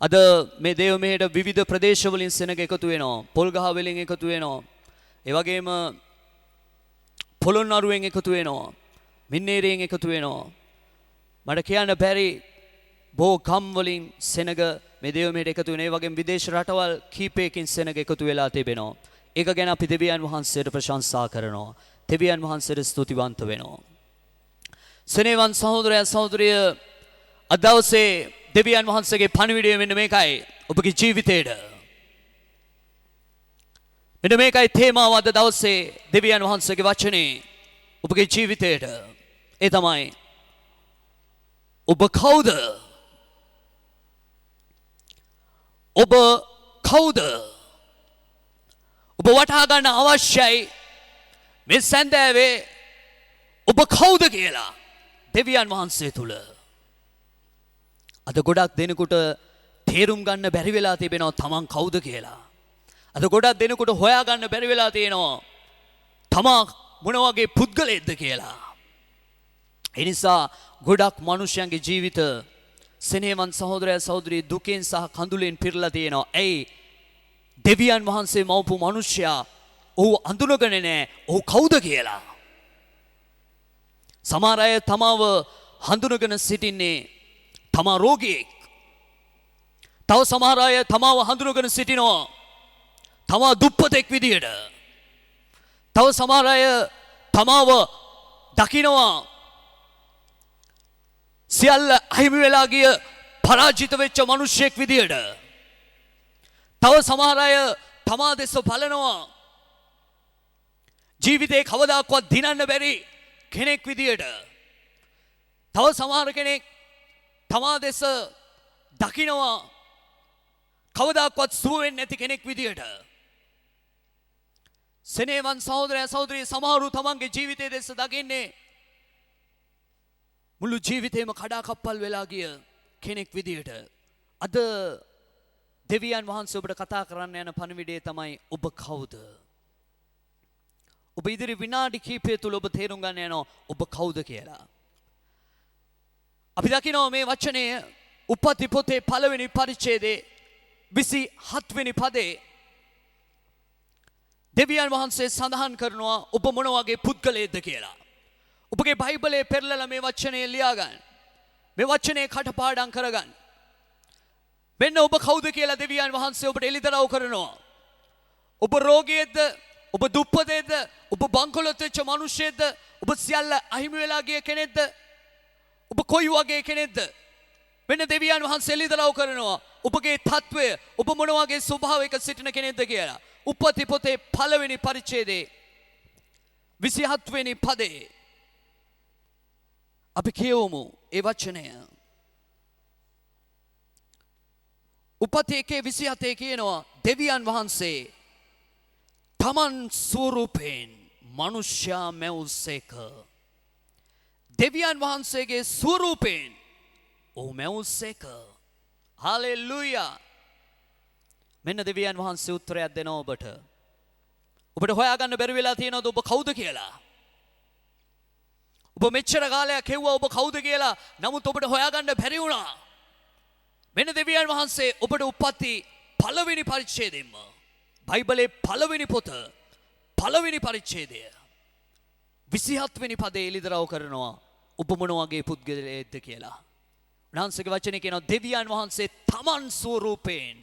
අද මේ දේව මෙහෙට විවිධ ප්‍රදේශවලින් සෙනග එකතු වෙනවා. පොල්ගහ වලින් එකතු වෙනවා. ඒ වගේම පොළොන්නරුවෙන් එකතු වෙනවා. මින්නේරියෙන් එකතු වෙනවා. මට කියන්න බැරි බොහෝ ගම් වලින් සෙනග මේ දේව මෙහෙට එකතු වෙනවා. ඒ වගේම විදේශ රටවල් කීපයකින් සෙනග එකතු වෙලා තිබෙනවා. ඒක ගැන අපි දෙවියන් වහන්සේට ප්‍රශංසා කරනවා. දෙවියන් වහන්සේට ස්තුතිවන්ත වෙනවා. සෙනෙවන් සහෝදරයන් සහෝදරිය අද දවසේ දෙවියන් වහන්සේගේ පණිවිඩය මෙන්න මේකයි ඔබගේ ජීවිතේට. මෙන්න මේකයි තේමාව අද දවසේ දෙවියන් වහන්සේගේ වචනේ ඔබගේ ජීවිතේට. ඒ තමයි ඔබ කවුද? ඔබ කවුද? ඔබ වටහා ගන්න අවශ්‍යයි මේ සැන්දෑවේ ඔබ කවුද කියලා දෙවියන් වහන්සේ තුල. අද ගොඩක් දෙනෙකුට තේරුම් ගන්න බැරි වෙලා තිබෙනවා තමන් කවුද කියලා. අද ගොඩක් දෙනෙකුට හොයා ගන්න බැරි වෙලා තියෙනවා තමන් මොන වගේ පුද්ගලයෙක්ද කියලා. ඒ නිසා ගොඩක් මිනිස්යන්ගේ ජීවිත සෙනෙහවන් සහෝදරය සහෝදරී දුකෙන් සහ කඳුලෙන් පිරලා තියෙනවා. ඇයි? දෙවියන් වහන්සේ මවපු මිනිසයා ඔහු අඳුනගෙන නැහැ ඔහු කවුද කියලා. සමහර අය තමව හඳුනගෙන සිටින්නේ තමා රෝගියෙක්. තව සමහර අය තමව හඳුනගෙන සිටිනවා තමා දුප්පතෙක් විදියට. තව සමහර අය තමව දකිනවා සියල්ල අහිමි වෙලා ගිය පරාජිත වෙච්ච මිනිසෙක් විදියට. තව සමහර අය තමා දෙස බලනවා ජීවිතේ කවදාකවත් දිනන්න බැරි කෙනෙක් විදියට. තව සමහර කෙනෙක් තමා දෙස දකිනවා කවදාකවත් සුව වෙන්නේ නැති කෙනෙක් විදියට. සෙනෙහවන් සහෝදරය සහෝදරී සමහරු තමන්ගේ ජීවිතයේ දෙස දකින්නේ මුළු ජීවිතේම කඩාකප්පල් වෙලා ගිය කෙනෙක් විදියට. අද දෙවියන් වහන්සේ ඔබට කතා කරන්න යන පණිවිඩය තමයි ඔබ කවුද? ඔබ ඉදිරි විනාඩි කිහිපය තුල ඔබ තේරුම් ගන්න යනවා ඔබ කවුද කියලා. අපි දකිනවා මේ වචනය උපති පොතේ පළවෙනි පරිච්ඡේදයේ 27 වෙනි පදේ දෙවියන් වහන්සේ සඳහන් කරනවා ඔබ මොන වගේ පුද්ගලයෙක්ද කියලා. ඔබගේ බයිබලයේ පෙරලලා මේ වචනේ ලියා ගන්න. මේ වචනේ කටපාඩම් කරගන්න. මෙන්න ඔබ කවුද කියලා දෙවියන් වහන්සේ ඔබට එළිදරව් කරනවා. ඔබ රෝගියෙක්ද? ඔබ දුප්පතෙක්ද? ඔබ බංකොලොත් වෙච්ච මිනිහෙක්ද? ඔබ සියල්ල අහිමි වෙලා ගිය කෙනෙක්ද? ඔබ කොයි වගේ කෙනෙක්ද? මෙන්න දෙවියන් වහන්සේ එළිදරව් කරනවා ඔබගේ තත්වය ඔබ මොන වගේ ස්වභාවයක සිටින කෙනෙක්ද කියලා. උපති පොතේ පළවෙනි පරිච්ඡේදයේ 27 වෙනි පදේ අපි කියවමු ඒ වචනය. උපති 1:27 කියනවා දෙවියන් වහන්සේ තමන් ස්වරූපයෙන් මනුෂ්‍යයා මැවුසේක. දෙවියන් වහන්සේගේ ස්වරූපයෙන් ඔහු මැවුසේක. හලෙලූයා. මෙන්න දෙවියන් වහන්සේ උත්තරයක් දෙනවා ඔබට. ඔබට හොයාගන්න බැරි වෙලා තියෙනවද ඔබ කවුද කියලා? ඔබ මෙච්චර කාලයක් හෙව්වා ඔබ කවුද කියලා. නමුත් ඔබට හොයාගන්න බැරි වුණා. මෙන්න දෙවියන් වහන්සේ ඔබට උපති පළවෙනි පරිච්ඡේදයෙන්ම බයිබලයේ පළවෙනි පොත පළවෙනි පරිච්ඡේදය 27 වෙනි පදේ එළිදරව් කරනවා ඔබ මොන වගේ පුද්ගලයෙක්ද කියලා. උන්වහන්සේගේ වචනේ කියනවා දෙවියන් වහන්සේ තමන් ස්වරූපයෙන්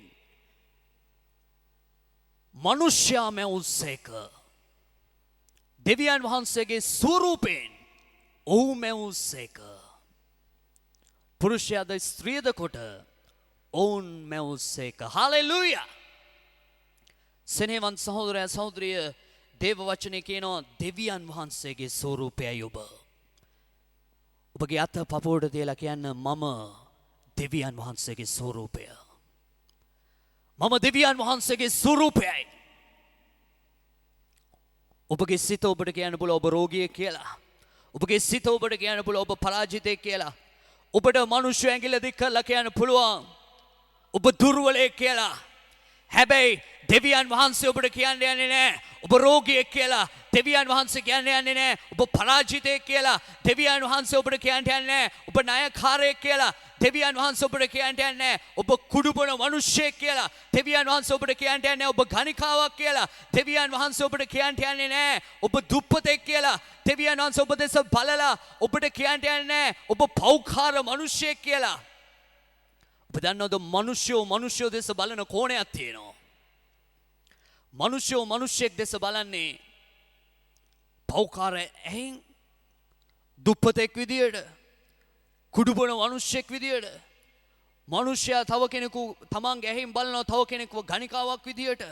මනුෂ්‍යයා මැවුසේක. දෙවියන් වහන්සේගේ ස්වරූපයෙන් ඔහු මැවුසේක. පුරුෂයාද ස්ත්‍රියද කොට ඔවුන් මැවුසේක. හලෙලූයා. සෙනෙහවන් සහෝදරය සහෝදරිය දේව වචනේ කියනවා දෙවියන් වහන්සේගේ ස්වරූපයයි ඔබ. ඔබගේ අත පපුවට තියලා කියන්න මම දෙවියන් වහන්සේගේ ස්වරූපය. මම දෙවියන් වහන්සේගේ ස්වරූපයයි. ඔබගේ සිත ඔබට කියන්න පුළුවන් ඔබ රෝගියෙක් කියලා. ඔබගේ සිත ඔබට කියන්න පුළුවන් ඔබ පරාජිතයෙක් කියලා. ඔබට මනුෂ්‍ය ඇඟිල්ල දික් කරලා කියන්න පුළුවන් ඔබ දුර්වලයෙක් කියලා. හැබැයි දෙවියන් වහන්සේ ඔබට කියන්න යන්නේ නැහැ ඔබ රෝගියෙක් කියලා. දෙවියන් වහන්සේ කියන්න යන්නේ නැහැ ඔබ පරාජිතයෙක් කියලා. දෙවියන් වහන්සේ ඔබට කියන්න යන්නේ නැහැ ඔබ ණයකාරයෙක් කියලා. දෙවියන් වහන්සේ ඔබට කියන්න යන්නේ නැහැ ඔබ කුඩුබන මිනිසෙක් කියලා. දෙවියන් වහන්සේ ඔබට කියන්න යන්නේ නැහැ ඔබ ගණිකාවක් කියලා. දෙවියන් වහන්සේ ඔබට කියන්න යන්නේ නැහැ ඔබ දුප්පතෙක් කියලා. දෙවියන් වහන්සේ ඔබ දෙස බලලා ඔබට කියන්න යන්නේ නැහැ ඔබ පෞකාර මිනිසෙක් කියලා. ඔබ දන්නවද මිනිස්සු දෙස බලන කෝණයක් තියෙනවා. මිනිස්සු මිනිසෙක් දෙස බලන්නේ පෞකාර ඇහින් දුප්පතෙක් විදියට කුඩුබන මිනිසෙක් විදියට. මිනිසයා තව කෙනෙකු තමන්ගේ ඇහින් බලනවා තව කෙනෙකුව ගණිකාවක් විදියට.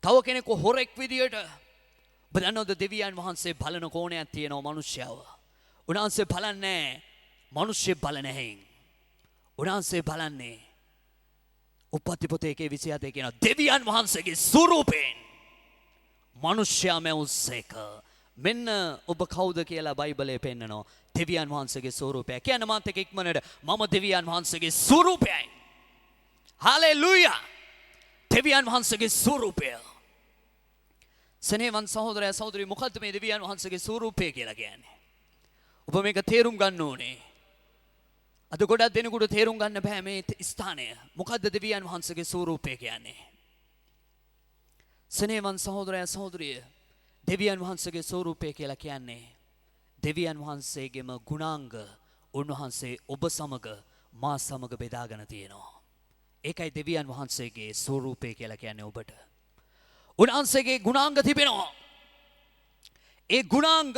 තව කෙනෙකු හොරෙක් විදියට. ඔබ දන්නවද දෙවියන් වහන්සේ බලන කෝණයක් තියෙනවා මිනිසයාව. උන්වහන්සේ බලන්නේ මිනිස්සු බලන ඇහින්. උන්වහන්සේ බලන්නේ උප්පත්ති පොතේ 1:27 කියන දෙවියන් වහන්සේගේ ස්වරූපයෙන් මිනිසයා මෙවුස්සේක. මෙන්න ඔබ කවුද කියලා බයිබලයේ පෙන්නනවා. දෙවියන් වහන්සේගේ ස්වරූපය. කියන්න මාත් එක්ක ඉක්මනට මම දෙවියන් වහන්සේගේ ස්වරූපයයි. හලෙලූයා. දෙවියන් වහන්සේගේ ස්වරූපය. සනේවන් සහෝදරයා සහෝදරි මොකද්ද මේ දෙවියන් වහන්සේගේ ස්වරූපය කියලා කියන්නේ? ඔබ මේක තේරුම් ගන්න ඕනේ. අද ගොඩක් දෙනෙකුට තේරුම් ගන්න බෑ මේ ස්ථානය. මොකද්ද දෙවියන් වහන්සේගේ ස්වරූපය කියන්නේ? සනේවන් සහෝදරයා සහෝදරිය දෙවියන් වහන්සේගේ ස්වරූපය කියලා කියන්නේ දෙවියන් වහන්සේගේම ගුණාංග උන්වහන්සේ ඔබ සමග මා සමග බෙදාගෙන තියෙනවා. ඒකයි දෙවියන් වහන්සේගේ ස්වරූපය කියලා කියන්නේ ඔබට. උන්වහන්සේගේ ගුණාංග තිබෙනවා. ඒ ගුණාංග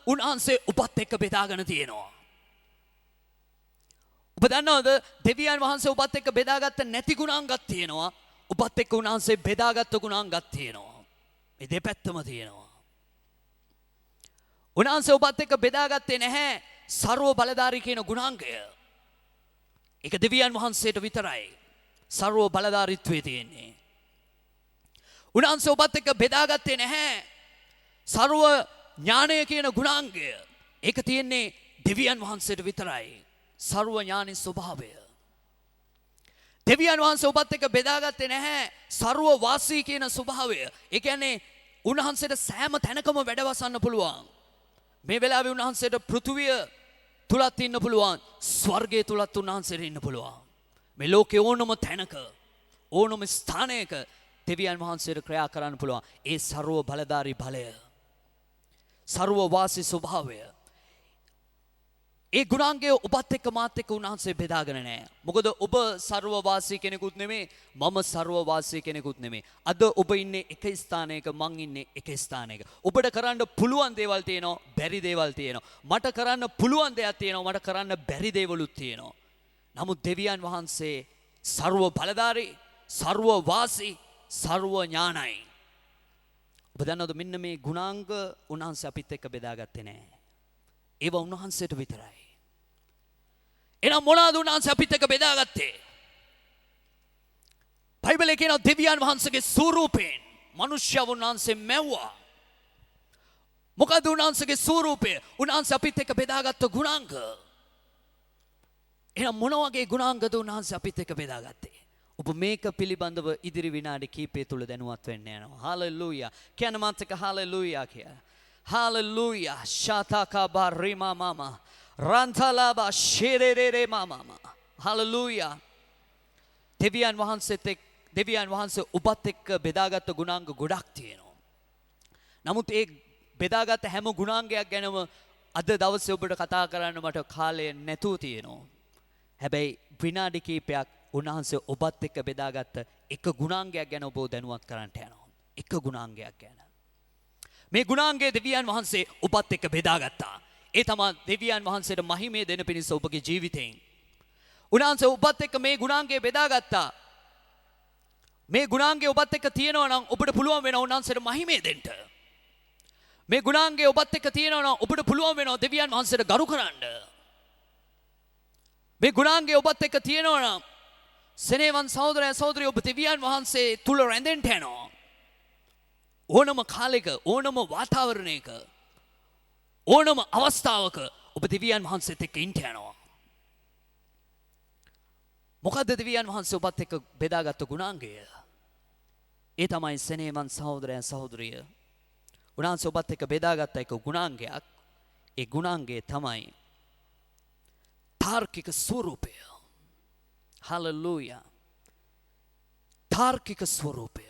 උන්වහන්සේ ඔබත් එක්ක බෙදාගෙන තියෙනවා. ඔබ දන්නවද දෙවියන් වහන්සේ ඔබත් එක්ක බෙදාගත්ත නැති ගුණාංගත් තියෙනවා. ඔබත් එක්ක උන්වහන්සේ බෙදාගත්ත ගුණාංගත් තියෙනවා. මේ දෙපැත්තම තියෙනවා. උන්වහන්සේ ඔබත් එක්ක බෙදාගත්තේ නැහැ ਸਰව බලධාරී කියන ගුණාංගය. ඒක දෙවියන් වහන්සේට විතරයි ਸਰව බලධාරීත්වයේ තියෙන්නේ. උන්වහන්සේ ඔබත් එක්ක බෙදාගත්තේ නැහැ ਸਰව ඥානය කියන ගුණාංගය. ඒක තියෙන්නේ දෙවියන් වහන්සේට විතරයි. ਸਰව ඥානී ස්වභාවය. දෙවියන් වහන්සේ ඔබත් එක්ක බෙදාගත්තේ නැහැ ਸਰව වාසී කියන ස්වභාවය. ඒ කියන්නේ උන්වහන්සේට සෑම තැනකම වැඩවසන්න පුළුවන්. මේ වෙලාවේ උන්වහන්සේට පෘථුවිය තුලත් ඉන්න පුළුවන්. ස්වර්ගයේ තුලත් උන්වහන්සේට ඉන්න පුළුවන්. මේ ලෝකේ ඕනම තැනක ඕනම ස්ථානයක දෙවියන් වහන්සේට ක්‍රියා කරන්න පුළුවන්. ඒ ਸਰව බලධාරී බලය. ਸਰව වාසී ස්වභාවය. ඒ ගුණාංගය ඔබත් එක්ක මාත් එක්ක උන්වහන්සේ බෙදාගෙන නැහැ. මොකද ඔබ ਸਰව වාසී කෙනෙකුත් නෙමෙයි මම ਸਰව වාසී කෙනෙකුත් නෙමෙයි. අද ඔබ ඉන්නේ එක ස්ථානයක මං ඉන්නේ එක ස්ථානයක. ඔබට කරන්න පුළුවන් දේවල් තියෙනවා බැරි දේවල් තියෙනවා. මට කරන්න පුළුවන් දේවල් තියෙනවා මට කරන්න බැරි දේවලුත් තියෙනවා. නමුත් දෙවියන් වහන්සේ ਸਰව බලධාරී ਸਰව වාසී ਸਰව ඥානයි. ඔබ දන්නවද මෙන්න මේ ගුණාංග උන්වහන්සේ අපිත් එක්ක බෙදාගත්තේ නැහැ. ඒවා උන්වහන්සේට විතරයි. එහෙනම් මොනවාද උන්වහන්සේ අපිත් එක්ක බෙදාගත්තේ? බයිබලයේ කියනවා දෙවියන් වහන්සේගේ ස්වරූපයෙන් මිනිස්යව උන්වහන්සේ මැව්වා. මොකද උන්වහන්සේගේ ස්වරූපය? උන්වහන්සේ අපිත් එක්ක බෙදාගත්ත ගුණාංග. එහෙනම් මොන වගේ ගුණාංගද උන්වහන්සේ අපිත් එක්ක බෙදාගත්තේ? ඔබ මේක පිළිබඳව ඉදිරි විනාඩි කිහිපය තුල දැනුවත් වෙන්න යනවා. හාලෙලූයා. කියන මාත් එක්ක හාලෙලූයා කියලා. Hallelujah. Shatakaba rima mama. Rantalaba sherere mama. Hallelujah. දෙවියන් වහන්සේ ඔබත් එක්ක බෙදාගත්ත ගුණාංග ගොඩක් තියෙනවා. නමුත් ඒ බෙදාගත්ත හැම ගුණාංගයක් ගැනම අද දවසේ ඔබට කතා කරන්න මට කාලය නැතුව තියෙනවා. හැබැයි විනාඩි කිහිපයක් උන්වහන්සේ ඔබත් එක්ක බෙදාගත්ත එක ගුණාංගයක් ගැන ඔබව දැනුවත් කරන්න යනවා. එක ගුණාංගයක් ගැන. මේ ගුණාංගයේ දෙවියන් වහන්සේ ඔබත් එක්ක බෙදාගත්තා. ඒ තමයි දෙවියන් වහන්සේට මහිමය දෙන පිණිස ඔබගේ ජීවිතයෙන්. උන්වහන්සේ ඔබත් එක්ක මේ ගුණාංගය බෙදාගත්තා. මේ ගුණාංගය ඔබත් එක්ක තියෙනවා නම් ඔබට පුළුවන් වෙනවා උන්වහන්සේට මහිමය දෙන්න. මේ ගුණාංගය ඔබත් එක්ක තියෙනවා නම් ඔබට පුළුවන් වෙනවා දෙවියන් වහන්සේට ගරු කරන්න. මේ ගුණාංගය ඔබත් එක්ක තියෙනවා නම් සෙනෙවන් සහෝදරයා සහෝදරිය ඔබ දෙවියන් වහන්සේ තුල රැඳෙන්න යනවා. ඕනම කාලයක ඕනම වාතාවරණයක ඕනම අවස්ථාවක ඔබ දෙවියන් වහන්සේත් එක්ක ඉන්න යනවා. මොකද්ද දෙවියන් වහන්සේ ඔබත් එක්ක බෙදාගත්ත ගුණාංගය? ඒ තමයි සෙනෙහවන් සහෝදරයන් සහෝදරිය. උන්වහන්සේ ඔබත් එක්ක බෙදාගත්ත එක ගුණාංගයක්. ඒ ගුණාංගය තමයි තාර්කික ස්වරූපය. හලෙලූයා. තාර්කික ස්වරූපය.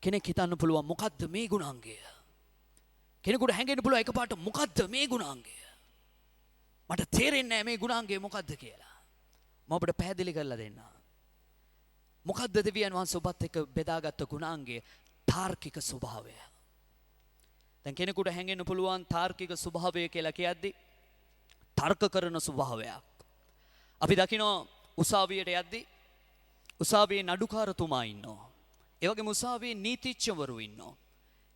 කෙනෙක් හිතන්න පුළුවන් මොකද්ද මේ ගුණාංගය? කෙනෙකුට හැඟෙන්න පුළුවන් එකපාරට මොකද්ද මේ ගුණාංගය? මට තේරෙන්නේ නැහැ මේ ගුණාංගය මොකද්ද කියලා. මම ඔබට පැහැදිලි කරලා දෙන්නම්. මොකද්ද දෙවියන් වහන්සේ ඔබත් එක්ක බෙදාගත්ත ගුණාංගය? තාර්කික ස්වභාවය. දැන් කෙනෙකුට හැඟෙන්න පුළුවන් තාර්කික ස්වභාවය කියලා කියද්දි තර්ක කරන ස්වභාවයක්. අපි දකිනවා උසාවියට යද්දි උසාවියේ නඩුකාරතුමා ඉන්නවා. ඒ වගේම උසාවියේ නීතිඥවරු ඉන්නවා.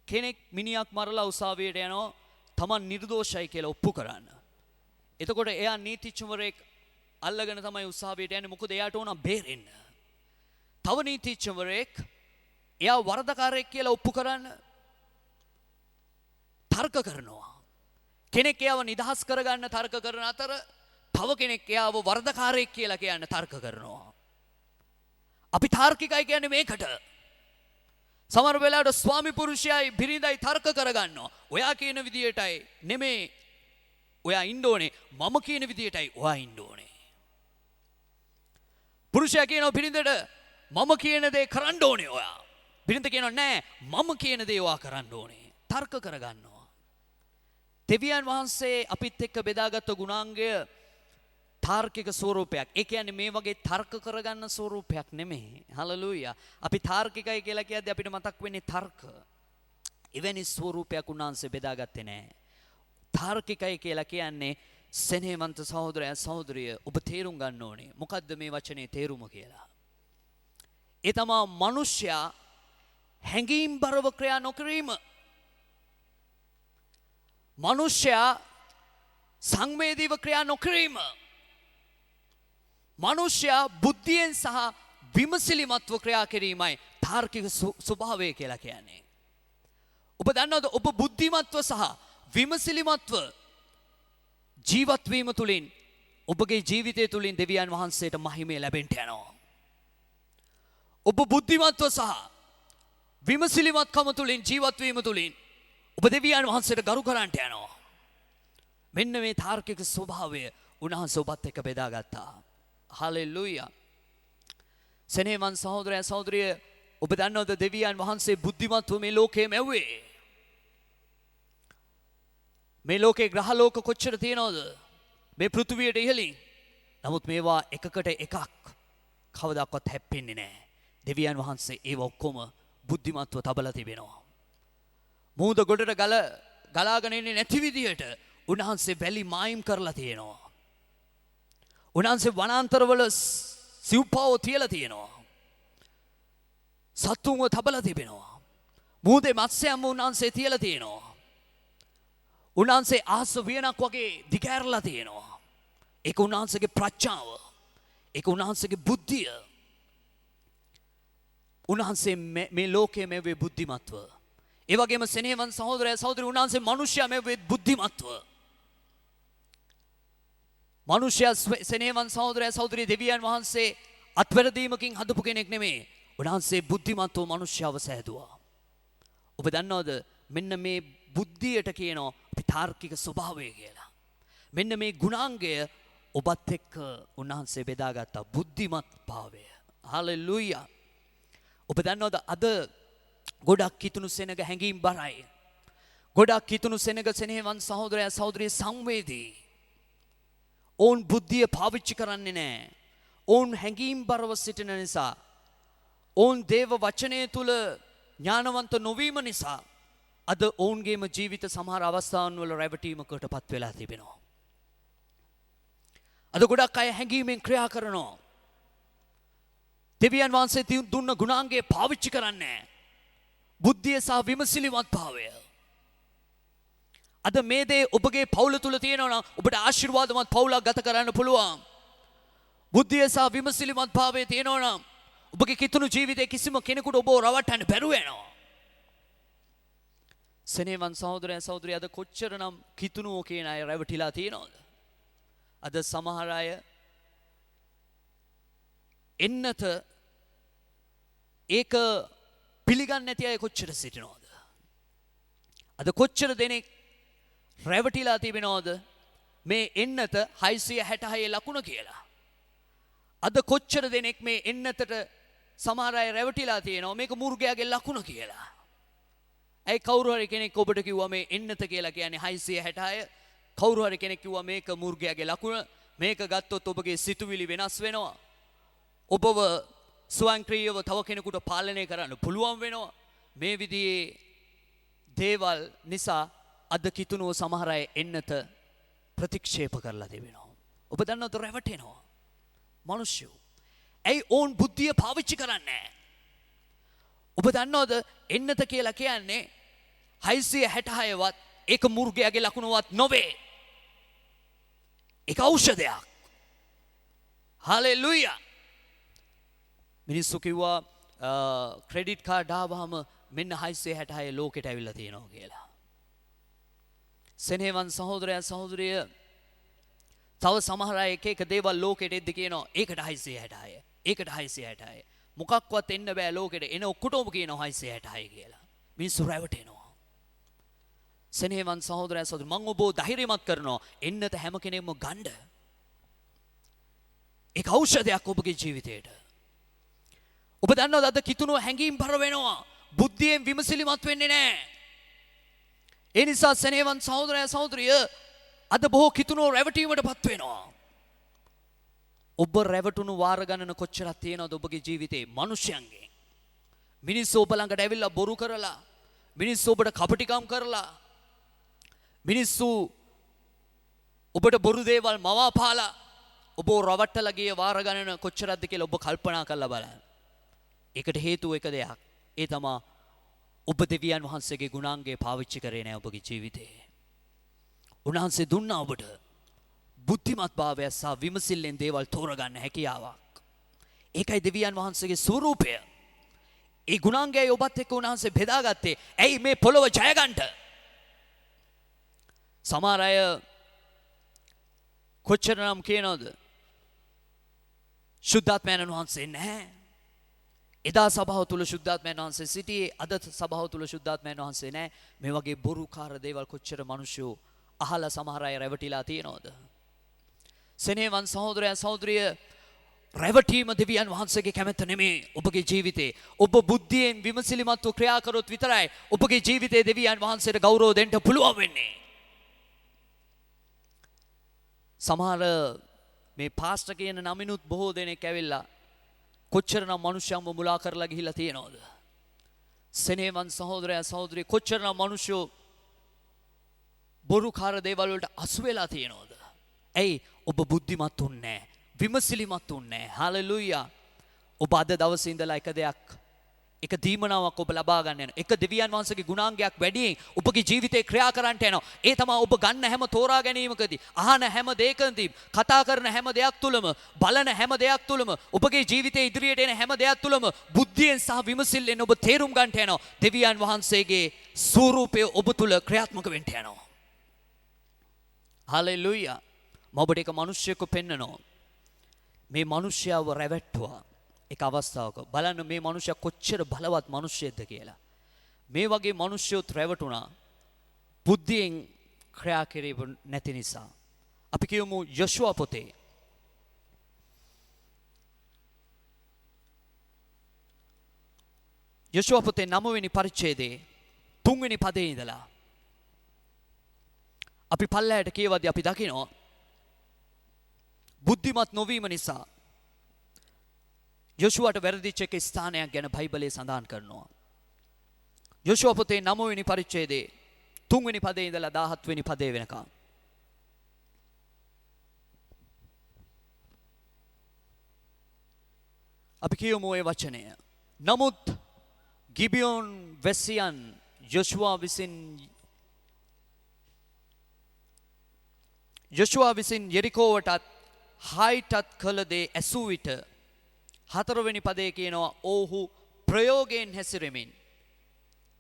කෙනෙක් මිනිහක් මරලා උසාවියට යනවා තමන් නිර්දෝෂයි කියලා ඔප්පු කරන්න. එතකොට එයා නීතිඥවරයෙක් අල්ලගෙන තමයි උසාවියට යන්නේ. මොකද එයාට ඕන බේරෙන්න. තව නීතිඥවරයෙක් එයා වරදකාරයෙක් කියලා ඔප්පු කරන්න තර්ක කරනවා. කෙනෙක් එයාව නිදහස් කරගන්න තර්ක කරන අතර තව කෙනෙක් එයාව වරදකාරයෙක් කියලා කියන්න තර්ක කරනවා. අපි තාර්කිකයි කියන්නේ මේකට. සමහර වෙලාවට ස්වාමි පුරුෂයයි බිරිඳයි තර්ක කරගන්නවා. ඔයා කියන විදියටයි නෙමෙයි ඔයා ඉන්න ඕනේ. මම කියන විදියටයි ඔයා ඉන්න ඕනේ. පුරුෂයා කියනවා බිරිඳට මම කියන දේ කරන්න ඕනේ ඔයා. බිරිඳ කියනවා නෑ මම කියන දේ ඔයා කරන්න ඕනේ. තර්ක කරගන්නවා. දෙවියන් වහන්සේ අපිත් එක්ක බෙදාගත්ත ගුණාංගය තාර්කික ස්වරූපයක්. ඒ කියන්නේ මේ වගේ තර්ක කරගන්න ස්වරූපයක් නෙමෙයි. හලෙලූයා. අපි තාර්කිකයි කියලා කියද්දී අපිට මතක් වෙන්නේ තර්ක. එවැනි ස්වරූපයක් උන්වහන්සේ බෙදාගත්තේ නැහැ. තාර්කිකයි කියලා කියන්නේ සෙනෙහවන්ත සහෝදරයා සහෝදරිය ඔබ තේරුම් ගන්න ඕනේ. මොකද්ද මේ වචනේ තේරුම කියලා? ඒ තමයි මිනිසයා හැඟීම් බරව ක්‍රියා නොකිරීම. මිනිසයා සංවේදීව ක්‍රියා නොකිරීම. මිනිසයා බුද්ධියෙන් සහ විමසිලිමත්ව ක්‍රියා කිරීමයි තාර්කික ස්වභාවය කියලා කියන්නේ. ඔබ දන්නවද ඔබ බුද්ධිමත්ව සහ විමසිලිමත්ව ජීවත් වීම තුලින් ඔබගේ ජීවිතය තුලින් දෙවියන් වහන්සේට මහිමය ලැබෙන්න යනවා. ඔබ බුද්ධිමත්ව සහ විමසිලිමත්කම තුලින් ජීවත් වීම තුලින් ඔබ දෙවියන් වහන්සේට ගරු කරන්නට යනවා. මෙන්න මේ තාර්කික ස්වභාවය උන්වහන්සේ ඔබත් එක්ක බෙදාගත්තා. හලෙලූයා. සෙනෙහවන් සහෝදරයා සහෝදරිය ඔබ දන්නවද දෙවියන් වහන්සේ බුද්ධිමත්ව මේ ලෝකේ මැව්වේ? මේ ලෝකේ ග්‍රහ ලෝක කොච්චර තියෙනවද? මේ පෘථුවියට ඉහළින්. නමුත් මේවා එකකට එකක් කවදාවත් හැප්පෙන්නේ නැහැ. දෙවියන් වහන්සේ ඒව ඔක්කොම බුද්ධිමත්ව තබලා තිබෙනවා. මූද ගොඩට ගලාගෙන එන්නේ නැති විදියට උන්වහන්සේ වැලි මායිම් කරලා තියෙනවා. උන්වහන්සේ වනාන්තරවල සිව්පාව තියලා තියෙනවා. සත්තුන්ව තබලා තිබෙනවා. මූදේ මත්ස්‍යයන්ව උන්වහන්සේ තියලා තියෙනවා. උන්වහන්සේ ආස වියනක් වගේ දිගෑරලා තියෙනවා. ඒක උන්වහන්සේගේ ප්‍රඥාව. ඒක උන්වහන්සේගේ බුද්ධිය. උන්වහන්සේ මේ ලෝකයේ මේ බුද්ධිමත්ව. ඒ වගේම සෙනෙහවන් සහෝදරයා සහෝදරි උන්වහන්සේ මිනිසයා මේ බුද්ධිමත්ව. මිනිසයා සෙනෙහවන් සහෝදරයා සහෝදරි දෙවියන් වහන්සේ අත්වැරදීමකින් හදපු කෙනෙක් නෙමෙයි. උන්වහන්සේ බුද්ධිමත්ව මිනිසයාව සෑදුවා. ඔබ දන්නවද මෙන්න මේ බුද්ධියට කියනවා අපි තාර්කික ස්වභාවය කියලා. මෙන්න මේ ගුණාංගය ඔබත් එක්ක උන්වහන්සේ බෙදාගත්ත බුද්ධිමත් භාවය. හලෙලූයා. ඔබ දන්නවද අද ගොඩක් කිතුණු සෙනග හැඟීම් බරයි. ගොඩක් කිතුණු සෙනග සෙනෙහවන් සහෝදරයා සහෝදරිය සංවේදී. ඔවුන් බුද්ධිය පාවිච්චි කරන්නේ නැහැ. ඔවුන් හැඟීම් බරව සිටින නිසා. ඔවුන් දේව වචනය තුල ඥානවන්ත නොවීම නිසා අද ඔවුන්ගේම ජීවිත සමහර අවස්ථාන් වල රැවටීමකට පත් වෙලා තිබෙනවා. අද ගොඩක් අය හැඟීමෙන් ක්‍රියා කරනවා. දෙවියන් වහන්සේ දුන්න ගුණාංගය පාවිච්චි කරන්නේ බුද්ධිය සහ විමසිලිමත් භාවය. අද මේ දේ ඔබගේ පවුල තුල තියෙනවා නම් ඔබට ආශිර්වාදමත් පවුලක් ගත කරන්න පුළුවන්. බුද්ධිය සහ විමසිලිමත් භාවය තියෙනවා නම් ඔබගේ කිතුණු ජීවිතේ කිසිම කෙනෙකුට ඔබව රවට්ටන්න බැරුව යනවා. සෙනෙහවන් සහෝදරයන් සහෝදරිය අද කොච්චරනම් කිතුණුෝ කියන අය රැවටිලා තියෙනවද? අද සමහර අය එන්නත ඒක පිළිගන්නේ නැති අය කොච්චර සිටිනවද? අද කොච්චර දෙනෙක් රැවටිලා තිබෙනවද මේ එන්නත 666 ලකුණ කියලා? අද කොච්චර දෙනෙක් මේ එන්නතට සමහර අය රැවටිලා තියෙනවා මේක මුර්ගයාගේ ලකුණ කියලා. ඇයි කවුරු හරි කෙනෙක් ඔබට කිව්වා මේ එන්නත කියලා කියන්නේ 666? කවුරු හරි කෙනෙක් කිව්වා මේක මුර්ගයාගේ ලකුණ, මේක ගත්තොත් ඔබගේ සිතුවිලි වෙනස් වෙනවා, ඔබව ස්වයංක්‍රීයව තව කෙනෙකුට පාලනය කරන්න පුළුවන් වෙනවා. මේ විදිහේ දේවල් නිසා අද කිතුනුව සමහර අය එන්නත ප්‍රතික්ෂේප කරලා තිබෙනවා. ඔබ දන්නවද රැවටෙනවා මිනිස්සු? ඇයි ඕන් බුද්ධිය පාවිච්චි කරන්නේ? ඔබ දන්නවද එන්නත කියලා කියන්නේ 666වත් ඒක මුර්ගයාගේ ලකුණවත් නොවේ. ඒක ඖෂධයක්. හලෙලුයා. මිනිස්සු කිව්වා ක්‍රෙඩිට් කාඩ් ආවම මෙන්න 666 ලෝකෙට ඇවිල්ලා තියෙනවා කියලා. සෙනෙහවන් සහෝදරයා සහෝදරිය තව සමහර අය එක එක දේවල් ලෝකෙට එද්දි කියනවා ඒකට 666. ඒකට 666. මොකක්වත් එන්න බෑ ලෝකෙට. එන ඔක්කොටම කියනවා 666 කියලා. මිනිස්සු රැවටෙනවා. සෙනෙහවන් සහෝදරයා සහෝදරිය මම ඔබව ධෛර්යමත් කරනවා එන්නත හැම කෙනෙක්ම ගන්න. ඒක ඖෂධයක් ඔබගේ ජීවිතේට. ඔබ දන්නවද අද කිතුනුව හැංගීම් පර වෙනවා. බුද්ධියෙන් විමසිලිමත් වෙන්නේ නැහැ. ඒ නිසා සෙනෙහවන් සහෝදරයා සහෝදරිය අද බොහෝ කිතුනුව රැවටීමටපත් වෙනවා. ඔබ රැවටුණු වාර ගණන කොච්චරක් තියෙනවද ඔබගේ ජීවිතේ මිනිස්යන්ගේ? මිනිස්සු ඔබ ළඟට ඇවිල්ලා බොරු කරලා, මිනිස්සු ඔබට කපටිකම් කරලා, මිනිස්සු ඔබට බොරු දේවල් මවාපාලා ඔබ රවට්ටලා ගිය වාර ගණන කොච්චරක්ද කියලා ඔබ කල්පනා කරලා බලන්න. ඒකට හේතුව එක දෙයක්. ඒ තමයි ඔබ දෙවියන් වහන්සේගේ ගුණාංගය පාවිච්චි කරේ නැහැ ඔබගේ ජීවිතේ. උන්වහන්සේ දුන්නා ඔබට බුද්ධිමත් භාවය සහ විමසිල්ලෙන් දේවල් තෝරගන්න හැකියාවක්. ඒකයි දෙවියන් වහන්සේගේ ස්වරූපය. ඒ ගුණාංගයයි ඔබත් එක්ක උන්වහන්සේ බෙදාගත්තේ. ඇයි මේ පොළොව ජය ගන්නට? සමහර අය කොච්චරනම් කියනවද? ශුද්ධාත්මයන් වහන්සේ නැහැ. එදා සභාව තුල ශුද්ධාත්මයන් වහන්සේ සිටියේ, අද සභාව තුල ශුද්ධාත්මයන් වහන්සේ නැහැ. මේ වගේ බොරුකාර දේවල් කොච්චර මිනිස්සු අහලා සමහර අය රැවටිලා තියෙනවද? සෙනෙහවන් සහෝදරයන් සහෝදරිය රැවටීම දෙවියන් වහන්සේගේ කැමැත්ත නෙමෙයි ඔබගේ ජීවිතේ. ඔබ බුද්ධියෙන් විමසිලිමත්ව ක්‍රියා කරොත් විතරයි ඔබගේ ජීවිතේ දෙවියන් වහන්සේට ගෞරව දෙන්න පුළුවන් වෙන්නේ. සමහර මේ පාස්ටර් කියන නමිනුත් බොහෝ දෙනෙක් ඇවිල්ලා කොච්චරනම් මිනිස්සුන්ව මුලා කරලා ගිහිල්ලා තියෙනවද? සෙනෙහවන් සහෝදරයන් සහෝදරිය කොච්චරනම් මිනිස්සු බොරුකාර දේවල් වලට අසු වෙලා තියෙනවද? ඇයි ඔබ බුද්ධිමත් උන්නේ නැහැ, විමසිලිමත් උන්නේ නැහැ. හලෙලුයා. ඔබ අද දවසේ ඉඳලා එක දෙයක්, එක දීමනාවක් ඔබ ලබා ගන්න යනවා. එක දෙවියන් වහන්සේගේ ගුණාංගයක් වැඩියෙන් ඔබගේ ජීවිතේ ක්‍රියා කරන්නට යනවා. ඒ තමයි ඔබ ගන්න හැම තෝරා ගැනීමකදී, අහන හැම දෙයකදී, කතා කරන හැම දෙයක් තුලම, බලන හැම දෙයක් තුලම, ඔබගේ ජීවිතේ ඉදිරියට එන හැම දෙයක් තුලම බුද්ධියෙන් සහ විමසිල්ලෙන් ඔබ තේරුම් ගන්නට යනවා. දෙවියන් වහන්සේගේ ස්වරූපය ඔබ තුල ක්‍රියාත්මක වෙන්න යනවා. හලෙලුයා. ඔබට එක මිනිස්සෙකු පෙන්නනවා. මේ මිනිස්යාව රැවට්ටුවා එක අවස්ථාවක. බලන්න මේ මිනිසයා කොච්චර බලවත් මිනිස්සෙක්ද කියලා. මේ වගේ මිනිස්සුත් රැවටුණා බුද්ධියෙන් ක්‍රියා කෙරෙන්නේ නැති නිසා. අපි කියමු යොෂුවා පොතේ යොෂුවා පොතේ 9 වෙනි පරිච්ඡේදයේ 3 වෙනි පදේ ඉඳලා අපි පල්ලයට කියවදී අපි දකිනවා බුද්ධිමත් නොවීම නිසා යොෂුවාට වැරදිච්ච එක ස්ථානයක් ගැන බයිබලයේ සඳහන් කරනවා. යොෂුවා පොතේ 9 වෙනි පරිච්ඡේදයේ 3 වෙනි පදේ ඉඳලා 17 වෙනි පදේ වෙනකම්. අපි කියමු මේ වචනය. නමුත් ගිබියෝන් වැසියන් යොෂුවා විසින් යෙරිකෝවටත් හායිටත් කළ දේ ඇසූ විට 4 වෙනි පදේ කියනවා ඔව්හු ප්‍රයෝගයෙන් හැසිරෙමින්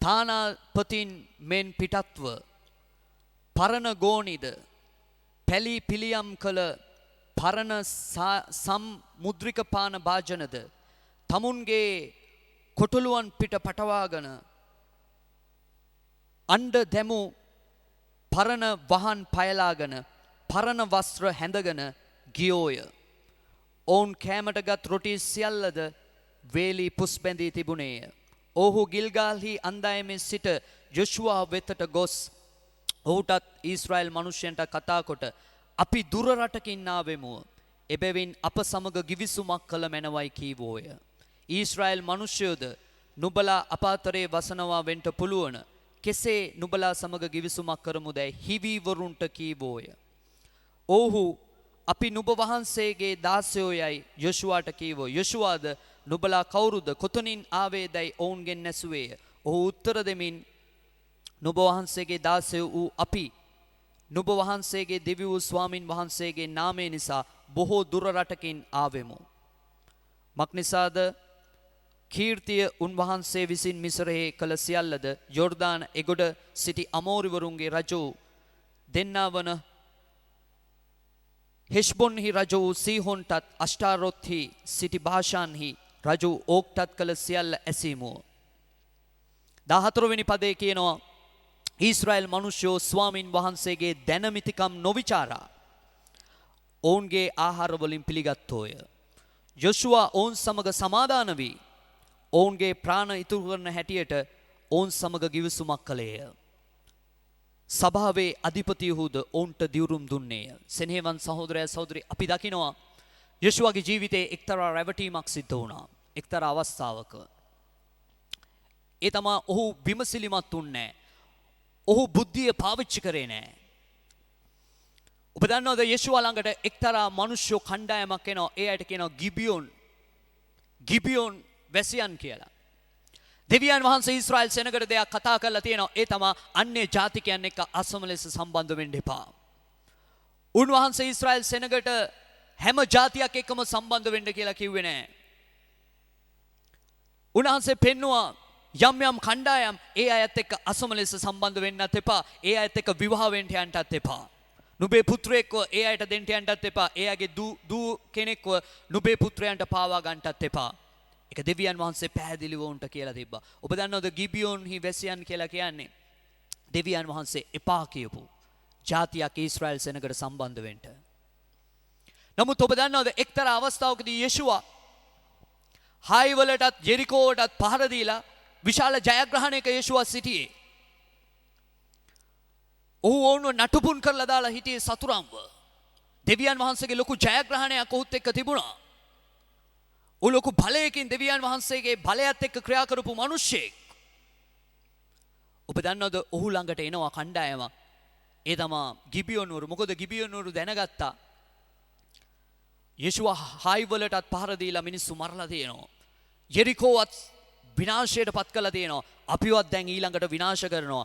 තානාපතින් මෙන් පිටත්ව පරණ ගෝනිද පැලි පිළියම් කළ පරණ සම්මුද්‍රික පාන භාජනද තමුන්ගේ කොටලුවන් පිට පටවාගෙන අණ්ඩ දැමු පරණ වහන් පයලාගෙන පරණ වස්ත්‍ර හැඳගෙන ගියෝය. ඔවුන් කෑමටගත් රොටි සියල්ලද වේලි පුස් බැඳී තිබුණේය. ඔහු ගිල්ගාල්හි අන්දායමෙන් සිට යොෂුවා වෙතට ගොස් ඔහුටත් ඊශ්‍රායෙල් මනුෂ්‍යයන්ට කතා කොට අපි දුර රටකින් ආවෙමු. එබැවින් අප සමග ගිවිසුමක් කළ මැනවයි කීවෝය. ඊශ්‍රායෙල් මනුෂ්‍යයෝද නුබලා අප අතරේ වසනවා වෙන්ට පුළුවන. කෙසේ නුබලා සමග ගිවිසුමක් කරමුදැයි හිවිවරුන්ට කීවෝය. ඔහු අපි නුබ වහන්සේගේ දාසයෝ යයි යොෂුවාට කීවෝ. යොෂුවාද නුබලා කවුරුද කොතනින් ආවේදැයි ඔවුන්ගෙන් නැසුවේය. ඔහු උත්තර දෙමින් නුබ වහන්සේගේ දාසයෝ වූ අපි නුබ වහන්සේගේ දෙවි වූ ස්වාමින් වහන්සේගේ නාමය නිසා බොහෝ දුර රටකින් ආවෙමු. මක්නිසාද කීර්තිය උන්වහන්සේ විසින් මිසරෙහි කළ සියල්ලද යොර්දාන එගොඩ සිටි අමෝරිවරුන්ගේ රජෝ දෙන්නා වන හෙෂ්බොන්හි රජ වූ සීහොන්ටත් අෂ්ටාරොත්හි සිටි භාෂාන්හි රජු ඕක්ටත් කළ සියල්ල ඇසීමුව. 14 වෙනි පදේ කියනවා ඊශ්‍රායෙල් මනුෂ්‍යෝ ස්වාමින් වහන්සේගේ දැනමිතිකම් නොවිචාරා ඔවුන්ගේ ආහාර වලින් පිළිගත්තෝය. යොෂුවා ඔවුන් සමග සමාදාන වී ඔවුන්ගේ ප්‍රාණ ඉතුරු කරන හැටියට ඔවුන් සමග ගිවිසුමක් කළේය. සභාවේ අධිපතියහුද ඔවුන්ට දිවුරුම් දුන්නේය. සෙනෙහවන් සහෝදරය සහෝදරි අපි දකිනවා යොෂුවාගේ ජීවිතයේ එක්තරා රැවටීමක් සිද්ධ වුණා. එක්තරා අවස්ථාවක. ඒ තමා ඔහු විමසිලිමත් වුන්නේ නැහැ. ඔහු බුද්ධිය පාවිච්චි කරේ නැහැ. ඔබ දන්නවද යොෂුවා ළඟට එක්තරා මිනිස්සු කණ්ඩායමක් එනවා. ඒ අයට කියනවා ගිබියොන් වැසියන් කියලා. දෙවියන් වහන්සේ ඊශ්‍රායෙල් සෙනගට දෙයක් කතා කරලා තියෙනවා. ඒ තමයි අන්‍ය ජාතිකයන් එක්ක අසම ලෙස සම්බන්ධ වෙන්න එපා. උන්වහන්සේ ඊශ්‍රායෙල් සෙනගට හැම ජාතියක් එක්කම සම්බන්ධ වෙන්න කියලා කිව්වේ නෑ. උන්වහන්සේ පෙන්නවා යම් යම් කණ්ඩායම් ඒ අයත් එක්ක අසම ලෙස සම්බන්ධ වෙන්නත් එපා. ඒ අයත් එක්ක විවාහ වෙන්න යන්නත් එපා. නුඹේ පුත්‍රයෙක්ව ඒ අයට දෙන්න යන්නත් එපා. ඒ අයගේ දූ කෙනෙක්ව නුඹේ පුත්‍රයන්ට පාවා ගන්නත් එපා. ඒක දෙවියන් වහන්සේ පැහැදිලිව උන්ට කියලා තිබ්බා. ඔබ දන්නවද ගිබියොන්හි වැසියන් කියලා කියන්නේ දෙවියන් වහන්සේ එපා කියපු ජාතියක් ඊශ්‍රායෙල් සෙනගට සම්බන්ධ වෙන්න. නමුත් ඔබ දන්නවද එක්තරා අවස්ථාවකදී යොෂුවා හායිවලටත් ජෙරිකෝවටත් පහර දීලා විශාල ජයග්‍රහණයක යොෂුවා සිටියේ. ඔහු ඔවුන්ව නටුපුන් කරලා දාලා හිටියේ සතුරන්ව. දෙවියන් වහන්සේගේ ලොකු ජයග්‍රහණයක් ඔහුත් එක්ක තිබුණා. ලොකු බලයකින් දෙවියන් වහන්සේගේ බලයත් එක්ක ක්‍රියා කරපු මිනිස්සෙක්. ඔබ දන්නවද ඔහු ළඟට එනවා කණ්ඩායමක්. ඒ තමා ගිබියොන්වරු. මොකද ගිබියොන්වරු දැනගත්තා යොෂුවා හායිවලටත් පහර දීලා මිනිස්සු මරලා තියෙනවා. යෙරිකෝවත් විනාශයට පත් කළා තියෙනවා. අපිවත් දැන් ඊළඟට විනාශ කරනවා.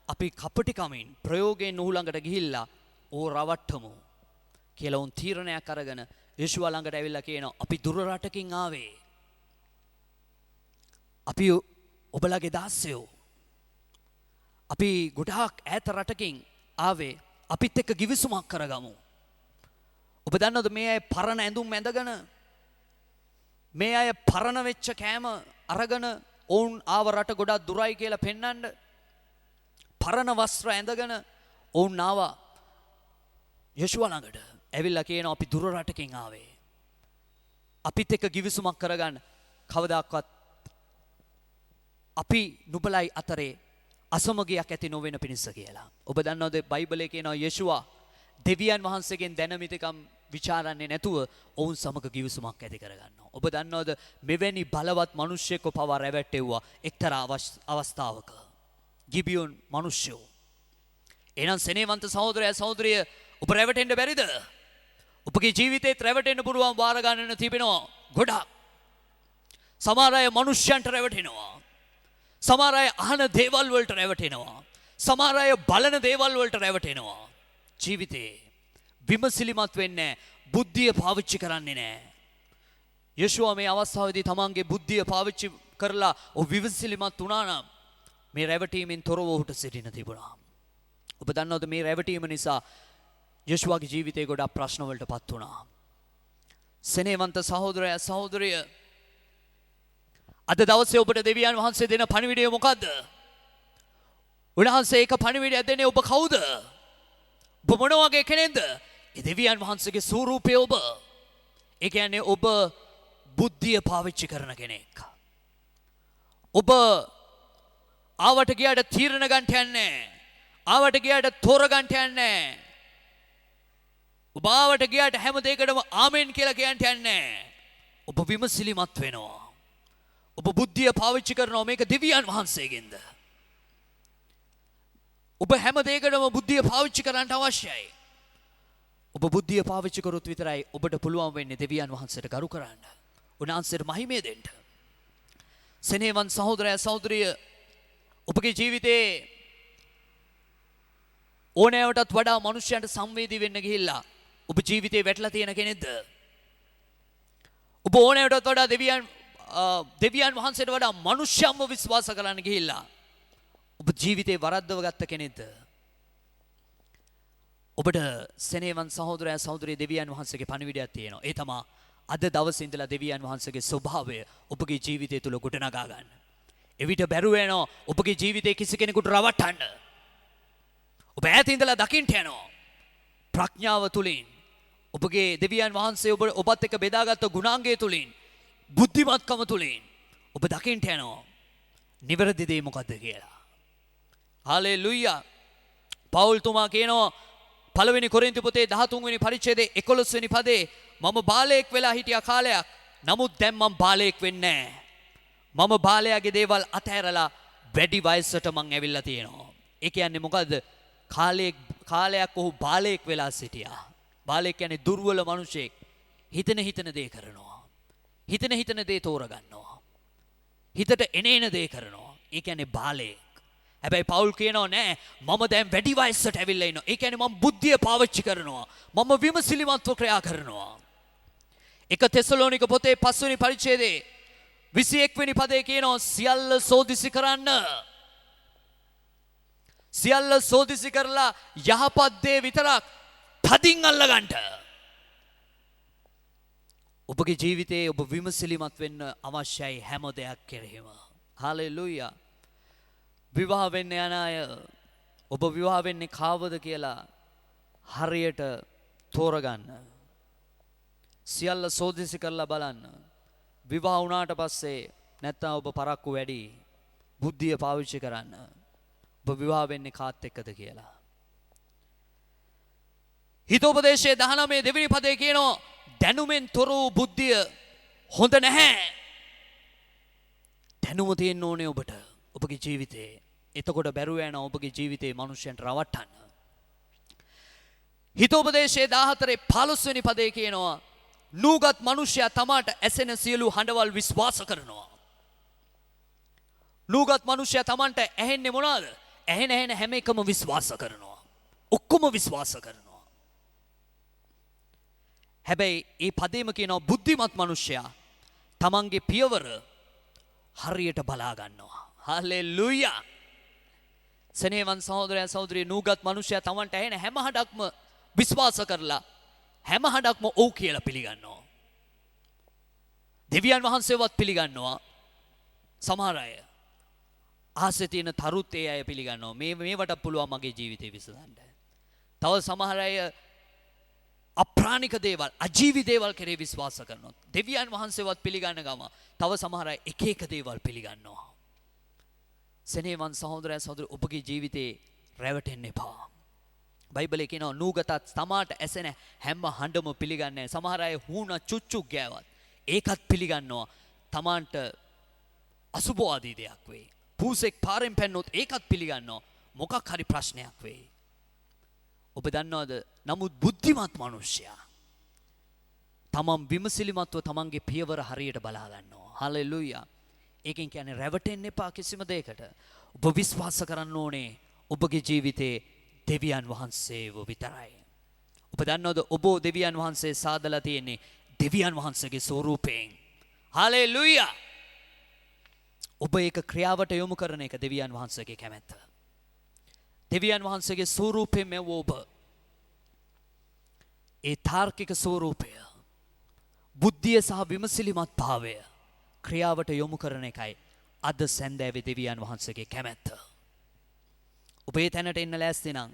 අපි කපටිකමින් ප්‍රයෝගයෙන් ඔහු ළඟට ගිහිල්ලා ඕ රවට්ටමු කියලා උන් තීරණයක් අරගෙන යොෂුවා ළඟට ඇවිල්ලා කියනවා අපි දුර රටකින් ආවේ. අපි ඔබලගේ දාසයෝ. අපි ගොඩාක් ඈත රටකින් ආවේ. අපිත් එක්ක ගිවිසුමක් කරගමු. ඔබ දන්නවද මේ අය පරණ ඇඳුම් ඇඳගෙන මේ අය පරණ වෙච්ච කෑම අරගෙන ඔවුන් ආව රට ගොඩාක් දුරයි කියලා පෙන්වන්න පරණ වස්ත්‍ර ඇඳගෙන ඔවුන් ආවා යොෂුවා ළඟට. ඇවිල්ලා කියනවා අපි දුර රටකින් ආවේ. අපිත් එක්ක ගිවිසුමක් කරගන්න කවදාක්වත් අපි නුඹලයි අතරේ අසමගියක් ඇති නොවෙන පිණිස කියලා. ඔබ දන්නවද බයිබලයේ කියනවා යොෂුවා දෙවියන් වහන්සේගෙන් දැනමිතිකම් විචාරන්නේ නැතුව ඔවුන් සමග ගිවිසුමක් ඇති කරගන්නවා. ඔබ දන්නවද මෙවැනි බලවත් මිනිස්සෙක්ව පවා රැවටෙව්වා එක්තරා අවස්ථාවක. ගිබියොන් මිනිස්සුયો. එහෙනම් සෙනෙහවන්ත සහෝදරයා සහෝදරිය ඔබ රැවටෙන්න බැරිද? ඔබගේ ජීවිතේත් රැවටෙන්න පුළුවන් වාර ගණන තිබෙනවා ගොඩක්. සමහර අය මිනිස්යන්ට රැවටෙනවා. සමහර අය අහන දේවල් වලට රැවටෙනවා. සමහර අය බලන දේවල් වලට රැවටෙනවා. ජීවිතේ විමසිලිමත් වෙන්නේ බුද්ධිය පාවිච්චි කරන්නේ නැහැ. යොෂුවා මේ අවස්ථාවේදී තමන්ගේ බුද්ධිය පාවිච්චි කරලා ඔහු විමසිලිමත් වුණා නම් මේ රැවටීමෙන් තොරව ඔහුට සිටින්න තිබුණා. ඔබ දන්නවද මේ රැවටීම නිසා යොෂුවාගේ ජීවිතේ ගොඩක් ප්‍රශ්න වලට පත් වුණා. සෙනෙහවන්ත සහෝදරයා සහෝදරිය අද දවසේ ඔබට දෙවියන් වහන්සේ දෙන පණිවිඩය මොකද්ද? උන්වහන්සේ ඒක පණිවිඩය දෙන්නේ ඔබ කවුද? ඔබ මොන වගේ කෙනෙක්ද? ඒ දෙවියන් වහන්සේගේ ස්වරූපය ඔබ. ඒ කියන්නේ ඔබ බුද්ධිය පාවිච්චි කරන කෙනෙක්. ඔබ ආවට ගියාට තීරණ ගන්න යන්නේ. ආවට ගියාට තෝරගන්න යන්නේ. ඔබ ආවට ගියාට හැම දෙයකටම ආමෙන් කියලා කියන්න යන්නේ. ඔබ විමසිලිමත් වෙනවා. ඔබ බුද්ධිය පාවිච්චි කරනවා මේක දෙවියන් වහන්සේගෙන්ද. ඔබ හැම දෙයකටම බුද්ධිය පාවිච්චි කරන්න අවශ්‍යයි. ඔබ බුද්ධිය පාවිච්චි කරොත් විතරයි ඔබට පුළුවන් වෙන්නේ දෙවියන් වහන්සේට ගරු කරන්න. උන්වහන්සේට මහිමය දෙන්න. සෙනෙහවන් සහෝදරය සහෝදරිය ඔබගේ ජීවිතේ ඕනෑවටත් වඩා මනුෂ්‍යයන්ට සංවේදී වෙන්න ගිහිල්ලා ඔබ ජීවිතේ වැටලා තියෙන කෙනෙක්ද? ඔබ ඕනෑවටත් වඩා දෙවියන් වහන්සේට වඩා මනුෂ්‍යම්ව විශ්වාස කරන්න ගිහිල්ලා ඔබ ජීවිතේ වරද්දව ගත්ත කෙනෙක්ද? ඔබට සෙනෙහවන් සහෝදරය සහෝදරිය දෙවියන් වහන්සේගේ පණිවිඩයක් තියෙනවා. ඒ තමයි අද දවසේ ඉඳලා දෙවියන් වහන්සේගේ ස්වභාවය ඔබගේ ජීවිතය තුල ගොඩනගා ගන්න. එවිට බැරුව වෙනවා ඔබගේ ජීවිතේ කිසි කෙනෙකුට රවට්ටන්න. ඔබ ඈත ඉඳලා දකින්න යනවා. ප්‍රඥාව තුලින් ඔබගේ දෙවියන් වහන්සේ ඔබත් එක්ක බෙදාගත්ත ගුණාංගය තුලින් බුද්ධිමත්කම තුලින් ඔබ දකින්න යනවා. නිවැරදි දේ මොකද්ද කියලා. හාලෙලූයා. පවුල් තුමා කියනවා පළවෙනි කොරින්ති පොතේ 13 වෙනි පරිච්ඡේදයේ 11 වෙනි පදේ මම බාලයෙක් වෙලා හිටිය කාලයක්. නමුත් දැන් මම බාලයෙක් වෙන්නේ නැහැ. මම බාලයාගේ දේවල් අතහැරලා වැඩි වයසට මං ඇවිල්ලා තියෙනවා. ඒ කියන්නේ මොකද්ද? කාලයක් ඔහු බාලයෙක් වෙලා සිටියා. බාලයෙක් කියන්නේ දුර්වල මිනිසෙක්. හිතන දේ කරනවා. හිතන දේ තෝරගන්නවා. හිතට එන දේ කරනවා. ඒ කියන්නේ බාලයෙක්. හැබැයි පවුල් කියනවා නෑ මම දැන් වැඩි වයසට ඇවිල්ලා ඉන්නවා. ඒ කියන්නේ මම බුද්ධිය පාවිච්චි කරනවා. මම විමසිලිමත්ව ක්‍රියා කරනවා. 1 තෙසලෝනික පොතේ 5 වෙනි පරිච්ඡේදයේ 21 වෙනි පදේ කියනවා සියල්ල සෝදිසි කරන්න. සියල්ල සෝදිසි කරලා යහපත් දේ විතරක් තදින් අල්ලගන්න. ඔබගේ ජීවිතේ ඔබ විමසිලිමත් වෙන්න අවශ්‍යයි හැම දෙයක් කෙරෙහිම. හාලෙලූයා. විවාහ වෙන්න යන අය ඔබ විවාහ වෙන්නේ කාවද කියලා හරියට තෝරගන්න. සියල්ල සෝදිසි කරලා බලන්න. විවාහ වුණාට පස්සේ නැත්තම් ඔබ පරක්කු වැඩි බුද්ධිය පාවිච්චි කරන්න. ඔබ විවාහ වෙන්නේ කාත් එක්කද කියලා. හිතෝපදේශයේ 19 දෙවෙනි පදේ කියනවා දැනුමෙන් තොර වූ බුද්ධිය හොඳ නැහැ. දැනුම තියෙන්න ඕනේ ඔබට ඔබගේ ජීවිතේ. එතකොට බැරුව යන ඔබගේ ජීවිතේ මිනිස්සුන්ට රවට්ටන්න. හිතෝපදේශයේ 14 15 වෙනි පදේ කියනවා නූගත් මිනිසයා තමාට ඇසෙන සියලු හඬවල් විශ්වාස කරනවා. නූගත් මිනිසයා තමන්ට ඇහෙන්නේ මොනවාද? ඇහෙන හැම එකම විශ්වාස කරනවා. ඔක්කොම විශ්වාස කරනවා. හැබැයි මේ පදේම කියනවා බුද්ධිමත් මිනිසයා තමන්ගේ පියවර හරියට බලා ගන්නවා. හල්ලෙලූයා. සෙනෙහවන් සහෝදරයන් සහෝදරිය නූගත් මිනිසයා තමන්ට ඇහෙන හැම හඬක්ම විශ්වාස කරලා හැම හඬක්ම ඔව් කියලා පිළිගන්නවා. දෙවියන් වහන්සේවත් පිළිගන්නවා. සමහර අය ආසෙ තියෙන තරුත් ඒ අය පිළිගන්නවා. මේවට පුළුවන් මගේ ජීවිතේ විසඳන්න. තව සමහර අය අප්‍රාණික දේවල්, අජීවි දේවල් කෙරේ විශ්වාස කරනවා. දෙවියන් වහන්සේවත් පිළිගන්න ගම තව සමහර අය එක දේවල් පිළිගන්නවා. සෙනෙහවන් සහෝදරයන් සහෝදරිය ඔබගේ ජීවිතේ රැවටෙන්න එපා. බයිබලයේ කියනවා නූගතත් තමාට ඇසෙන හැම හඬම පිළිගන්නේ. සමහර අය හුණ චුච්චුක් ගෑවත් ඒකත් පිළිගන්නවා. තමාන්ට අසුබවාදී දෙයක් වෙයි. පූසෙක් පාරෙන් පැන්නොත් ඒකත් පිළිගන්නවා. මොකක් හරි ප්‍රශ්නයක් වෙයි. ඔබ දන්නවද? නමුත් බුද්ධිමත් මිනිසයා තමන් විමසිලිමත්ව තමන්ගේ පියවර හරියට බලා ගන්නවා. හලෙලූයා. ඒකෙන් කියන්නේ රැවටෙන්න එපා කිසිම දෙයකට. ඔබ විශ්වාස කරන්න ඕනේ ඔබගේ ජීවිතේ දෙවියන් වහන්සේව විතරයි. ඔබ දන්නවද ඔබ දෙවියන් වහන්සේ සාදලා තියෙන්නේ දෙවියන් වහන්සේගේ ස්වරූපයෙන්. හලෙලූයා. ඔබ ඒක ක්‍රියාවට යොමු කරන එක දෙවියන් වහන්සේගේ කැමැත්ත. දෙවියන් වහන්සේගේ ස්වරූපයෙන් මෙව ඔබ ඒ තාර්කික ස්වරූපය, බුද්ධිය සහ විමසිලිමත් භාවය, ක්‍රියාවට යොමු කරන එකයි අද සැන්දෑවේ දෙවියන් වහන්සේගේ කැමැත්ත. ඔබ ඒ තැනට එන්න ලෑස්ති නම්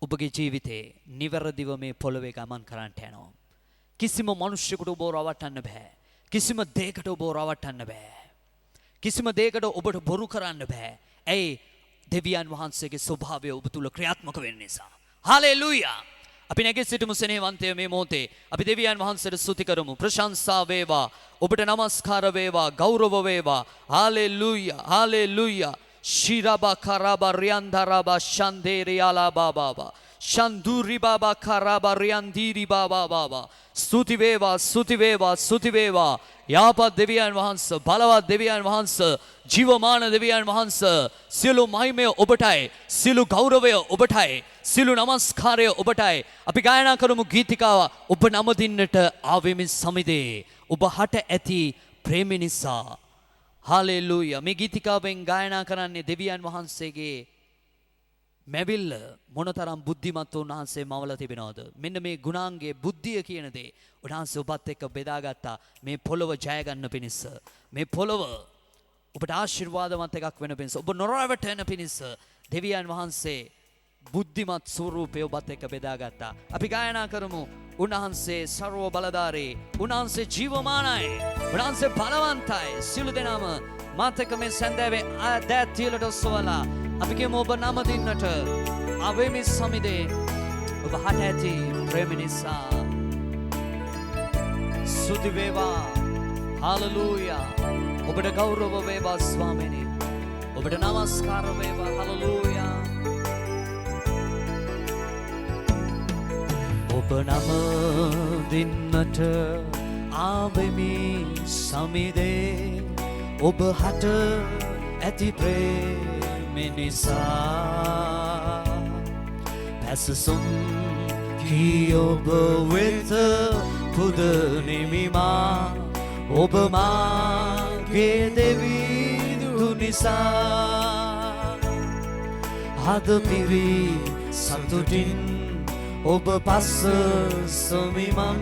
ඔබගේ ජීවිතේ නිවැරදිව මේ පොළවේ ගමන් කරන්නට යනවා. කිසිම මිනිසෙකුට ඔබව රවට්ටන්න බෑ. කිසිම දෙයකට ඔබව රවට්ටන්න බෑ. කිසිම දෙයකට ඔබට බොරු කරන්න බෑ. ඇයි? දෙවියන් වහන්සේගේ ස්වභාවය ඔබ තුල ක්‍රියාත්මක වෙන්න නිසා. හාලෙලූයා. අපි නැගී සිටමු සෙනෙහවන්තය මේ මොහොතේ. අපි දෙවියන් වහන්සේට ස්තුති කරමු. ප්‍රශංසා වේවා. ඔබට නමස්කාර වේවා. ගෞරව වේවා. හාලෙලූයා. හාලෙලූයා. ශිරබා කරබා රියන්දරබා ශන්දේරියාලා බාබා. ශන්දුරි බාබා කරබා රියන්දීරි බාබා. ස්තුති වේවා. ස්තුති වේවා. ස්තුති වේවා. යාපත් දෙවියන් වහන්සේ, බලවත් දෙවියන් වහන්සේ, ජීවමාන දෙවියන් වහන්සේ, සියලු මහිමය ඔබටයි, සියලු ගෞරවය ඔබටයි, සියලු නමස්කාරය ඔබටයි. අපි ගායනා කරමු ගීතිකාව. ඔබ නමදින්නට ආවෙමි සමිදේ, ඔබ හට ඇති ප්‍රේම නිසා. හාලෙලූයා. මේ ගීතිකාවෙන් ගායනා කරන්නේ දෙවියන් වහන්සේගේ මැවිල්ල මොනතරම් බුද්ධිමත් උන්වහන්සේ මවලා තිබෙනවද? මෙන්න මේ ගුණාංගයේ බුද්ධිය කියන දේ උන්වහන්සේ ඔබත් එක්ක බෙදාගත්තා මේ පොළව ජය ගන්න පිණිස. මේ පොළව ඔබට ආශිර්වාදවත් එකක් වෙන පිණිස, ඔබ නොරවටෙන පිණිස දෙවියන් වහන්සේ බුද්ධිමත් ස්වරූපය ඔබත් එක්ක බෙදාගත්තා. අපි ගායනා කරමු. උන්වහන්සේ සර්ව බලධාරී, උන්වහන්සේ ජීවමානයි, උන්වහන්සේ බලවන්තයි. සියලු දෙනාම මාත් එක්ක මේ සැන්දෑවේ දෑත් තියලට ඔසවලා අපි කියමු ඔබ නමදින්නට ආවෙමි සමිදේ, ඔබ හට ඇති ප්‍රේම නිසා. ස්තුති වේවා. හාලෙලූයා. ඔබට ගෞරව වේවා ස්වාමීනි. ඔබට නමස්කාර වේවා. හාලෙලූයා. ඔබ නමදින්නට ආවෙමි සමිදේ, ඔබ හට ඇති ප්‍රේම නිසා. පැසසුම් කී ඔබ වෙත පුදනෙමිමා, ඔබ මාගේ දෙවිඳු නිසා. හද පිරි සතුටින් ඔබ පස්ස සොමිමන්,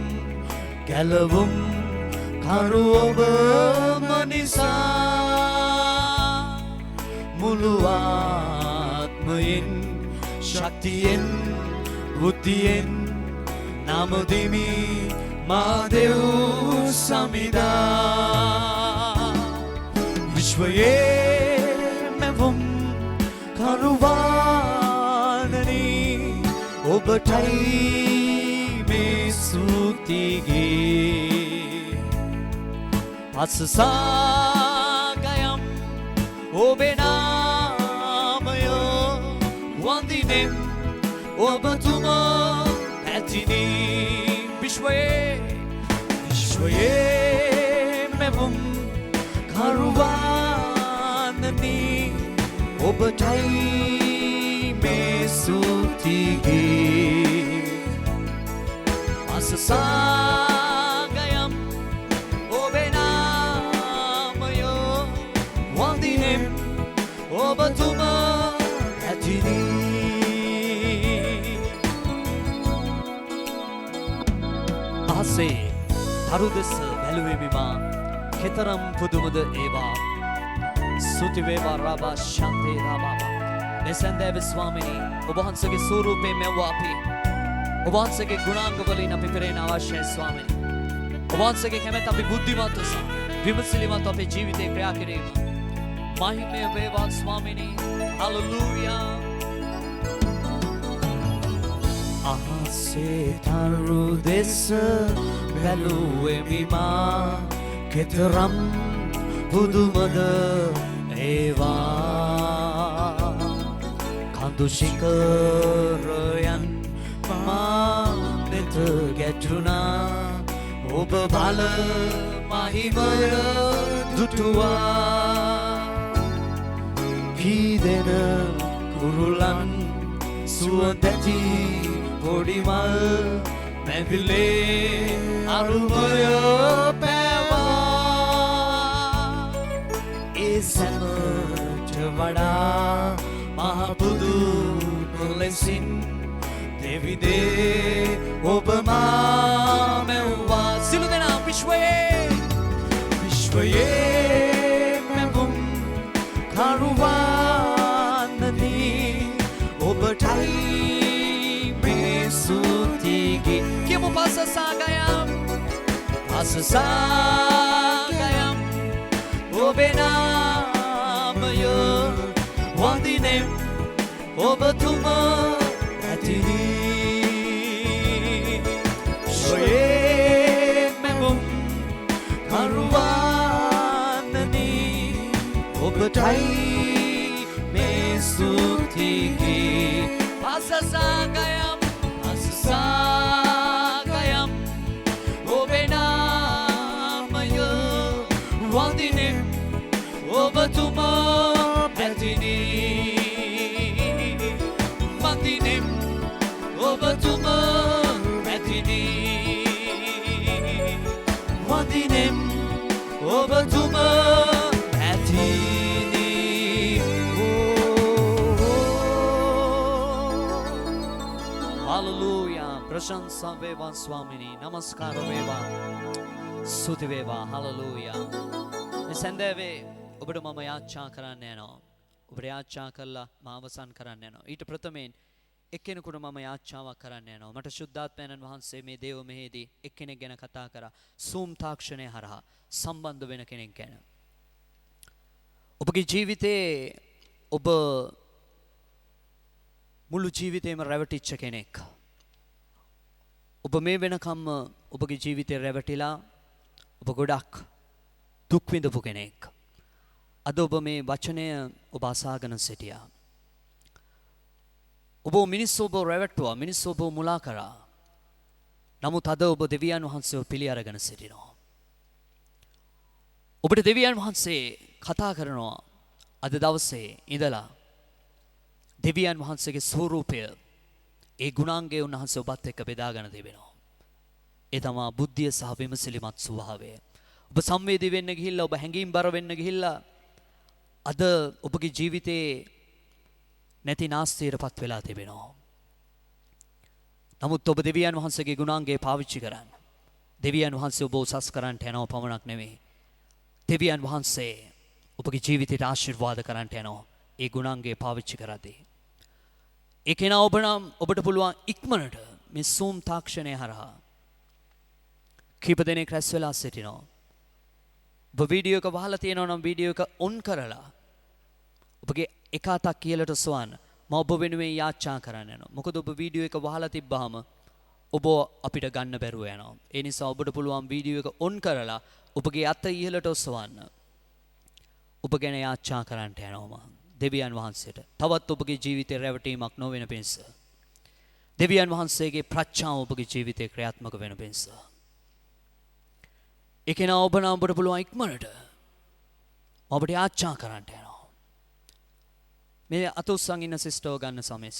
ගැලවුම් කරු ඔබම නිසා. මුළු ආත්මයෙන් ශක්තියෙන් බුද්ධියෙන් නමදිමි මා දෙව් සමිදා. විශ්වයේ මැවුම් කරුවානනි, ඔබටයි මේ ස්තුතිගේ. අසසාගයම් ඔබේ නාමය වන්දිනෙම්, ඔබතුම ඇතිනි. විශ්වයේ මැවුම් කරුවානනි, ඔබටයි මේ ස්තුතිගේ. අසසාගයම් ඔබේ නාමය වන්දිනෙම්, ඔබතුම ඇතිනි. අහසේ තරු දෙස බැලුවෙමි මා, කෙතරම් පුදුමද ඒවා. ස්තුති වේවා රබා ශන්තේ රබා. මේ සැන්දෑවේ ස්වාමිනී, ඔබ වහන්සේගේ ස්වරූපයෙන් මැව්වා අපි. ඔබ වහන්සේගේ ගුණාංග වලින් අපි පෙරේන අවශ්‍යයි ස්වාමිනී. ඔබ වහන්සේගේ කැමැත්ත අපි බුද්ධිමත්ව සහ විමසිලිමත්ව අපේ ජීවිතේ ක්‍රියා කිරීම. මහිමය වේවා ස්වාමිනී. හalleluya. අහසේ තරු දෙස බැලුවෙමි මා, කෙතරම් පුදුමද ඒවා. කඳු ශිඛරයන් මා වෙත ගැටුණා, ඔබ බල මහිමය දුටුවා. කීදෙන කුරුලන් සුවඳැති පොඩි මල්, මැවිලේ අරුමය පැවා. ඒ සැමට වඩා මහ පුදු ලෙසින් දෙවිදේ ඔබ මා මැව්වා. සිළු දෙනා විශ්වයේ විශ්වයේ මැවුම් කරුවානනි ඔබටයි මේ ස්තුතිගේ කියමු පසසාගයම් ඔබේ නාමය වඳිනෙම් ඔබතුම ඇතිනි විශ්වයේ මැවුම් කරුවානනි ඔබටයි මේ ස්තුතිගේ පසසාගයම් ඔබේ නාමය වඳිනෙම් ඔබතුම ඇතිනි වඳිනෙම් ඔබතුම ඇතිනි වඳිනෙම් ඔබතුම ඇතිනි හල්ලෙලූයා ප්‍රශංසා වේවා ස්වාමිනී නමස්කාර වේවා ස්තුති වේවා හල්ලෙලූයා මේ සඳේ ඔබට මම යාචනා කරන්න යනවා ඔබට යාචනා කරලා මම අවසන් කරන්න යනවා ඊට ප්‍රථමයෙන් එක්කෙනෙකුට මම යාචනාවක් කරන්න යනවා මට ශුද්ධාත්මයන් වහන්සේ මේ දේව මෙහෙදී එක්කෙනෙක් ගැන කතා කරා Zoom තාක්ෂණය හරහා සම්බන්ධ වෙන කෙනෙක් ගැන ඔබගේ ජීවිතේ ඔබ මුළු ජීවිතේම රැවටිච්ච කෙනෙක් ඔබ මේ වෙනකම්ම ඔබගේ ජීවිතේ රැවටිලා ඔබ ගොඩක් දුක් විඳපු කෙනෙක් අද ඔබ මේ වචනය ඔබ අසාගෙන සිටියා ඔබ මිනිස්සු ඔබ රැවටුවා මිනිස්සු ඔබ මුලා කරා නමුත් අද ඔබ දෙවියන් වහන්සේව පිළි අරගෙන සිටිනවා ඔබට දෙවියන් වහන්සේ කතා කරනවා අද දවසේ ඉඳලා දෙවියන් වහන්සේගේ ස්වරූපය ඒ ගුණාංගය උන්වහන්සේ ඔබත් එක්ක බෙදාගෙන තිබෙනවා ඒ තමා බුද්ධිය සහ විමසිලිමත් ස්වභාවය ඔබ සංවේදී වෙන්න ගිහිල්ලා ඔබ හැඟීම්බර වෙන්න ගිහිල්ලා අද ඔබගේ ජීවිතේ නැති නාස්තියටපත් වෙලා තිබෙනවා නමුත් ඔබ දෙවියන් වහන්සේගේ ගුණාංගය පාවිච්චි කරන්න දෙවියන් වහන්සේ ඔබ උසස් කරන්නට යනව පමණක් නෙවෙයි දෙවියන් වහන්සේ ඔබගේ ජීවිතයට ආශිර්වාද කරන්නට යනවා ඒ ගුණාංගය පාවිච්චි කරද්දී ඒ කෙනා ඔබ නම් ඔබට පුළුවන් ඉක්මනට මේ Zoom තාක්ෂණය හරහා කීප දෙනෙක් රැස් වෙලා සිටිනවා ඔබ වීඩියෝ එක වහලා තියෙනවා නම් වීඩියෝ එක ඔන් කරලා ඔබගේ එක අතක් කියලට සොවන්න මම ඔබ වෙනුවෙන් යාචනා කරන්න යනවා මොකද ඔබ වීඩියෝ එක වහලා තිබ්බහම ඔබ අපිට ගන්න බැරුව යනවා ඒ නිසා ඔබට පුළුවන් වීඩියෝ එක ඔන් කරලා ඔබගේ අත ඉහළට ඔසවන්න ඔබ ගැන යාචනා කරන්නට යනවා දෙවියන් වහන්සේට තවත් ඔබගේ ජීවිතේ රැවටීමක් නොවන පිණිස දෙවියන් වහන්සේගේ ප්‍රඥාව ඔබගේ ජීවිතේ ක්‍රියාත්මක වෙන පිණිස ඒකේනා ඔබ නම් ඔබට පුළුවන් ඉක්මනට ඔබට යාචනා කරන්නට යනවා මේ අත උස්සන් ඉන්න සිස්ටර් ගන්න සමෙස්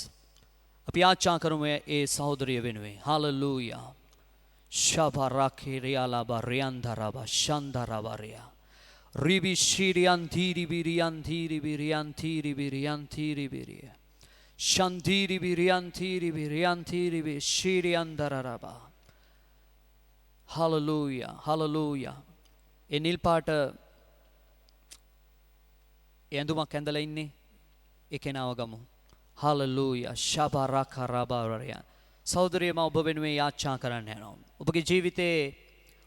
අපි යාචනා කරමු ඒ සහෝදරිය වෙනුවෙන් hallelujah ශබරකිරියාලබ රියන්දරබ ශන්දරබරියා Ribi Shirian Tiri Birian Tiri Birian Tiri Birian Tiri Biria Shantiri Birian Tiri Birian Tiri Bi Shirian Dararaba Hallelujah Hallelujah Enil පාට ඇඳුමක් ඇඳලා ඉන්නේ ඒ කෙනාව ගමු Hallelujah Shabaraka සහෝදරිය මම ඔබ වෙනුවෙන් යාචනා කරන්න යනවා ඔබගේ ජීවිතේ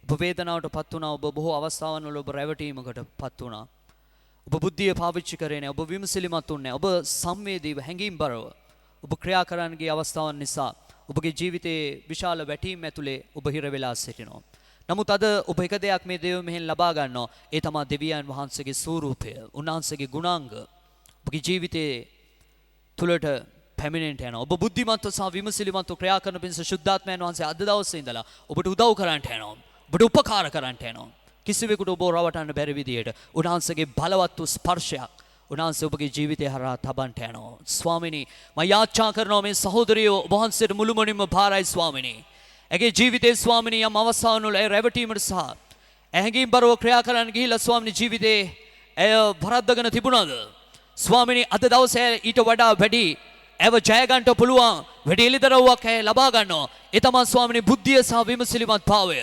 ඔබ වේදනාවට පත් වුණා ඔබ බොහෝ අවස්ථාවන් වල ඔබ රැවටීමකට පත් වුණා ඔබ බුද්ධිය පාවිච්චි කරේ නැහැ ඔබ විමසිලිමත් වුණේ ඔබ සංවේදීව හැඟීම්බරව ඔබ ක්‍රියා කරන්න ගිය අවස්ථාවන් නිසා ඔබගේ ජීවිතයේ විශාල වැටීම් ඇතුලේ ඔබ හිර වෙලා සිටිනවා නමුත් අද ඔබ එක දෙයක් මේ දේව මෙහෙන් ලබා ගන්නවා ඒ තමයි දෙවියන් වහන්සේගේ ස්වරූපය උන්වහන්සේගේ ගුණාංග ඔබගේ ජීවිතයේ තුලට පැමිණෙන්නට යනවා ඔබ බුද්ධිමත්ව සහ විමසිලිමත්ව ක්‍රියා කරන පිණිස ශුද්ධාත්මයන් වහන්සේ අද දවසේ ඉඳලා ඔබට උදව් කරන්නට යනවා ඔබට උපකාර කරන්නට යනවා කිසිවෙකුට ඔබ රවටන්න බැරි විදියට උන්වහන්සේගේ බලවත් වූ ස්පර්ශයක් උන්වහන්සේ ඔබගේ ජීවිතය හරහා තබන්නට යනවා ස්වාමිනී මම යාචනා කරනවා මේ සහෝදරිය ඔබ වහන්සේට මුළුමනින්ම භාරයි ස්වාමිනී ඇගේ ජීවිතේ ස්වාමිනී යම් අවස්ථාවන් වල රැවටීමට සහ ඇහැඟීම්බරව ක්‍රියා කරන්න ගිහිල්ලා ස්වාමිනී ජීවිතේ ඇය වරද්දගෙන තිබුණාද ස්වාමිනී අද දවසේ ඊට වඩා වැඩි ඇව ජය ගන්නට පුළුවන් වැඩි එළිදරව්වක් ඇය ලබා ගන්නවා ඒ තමයි ස්වාමිනී බුද්ධිය සහ විමසිලිමත් භාවය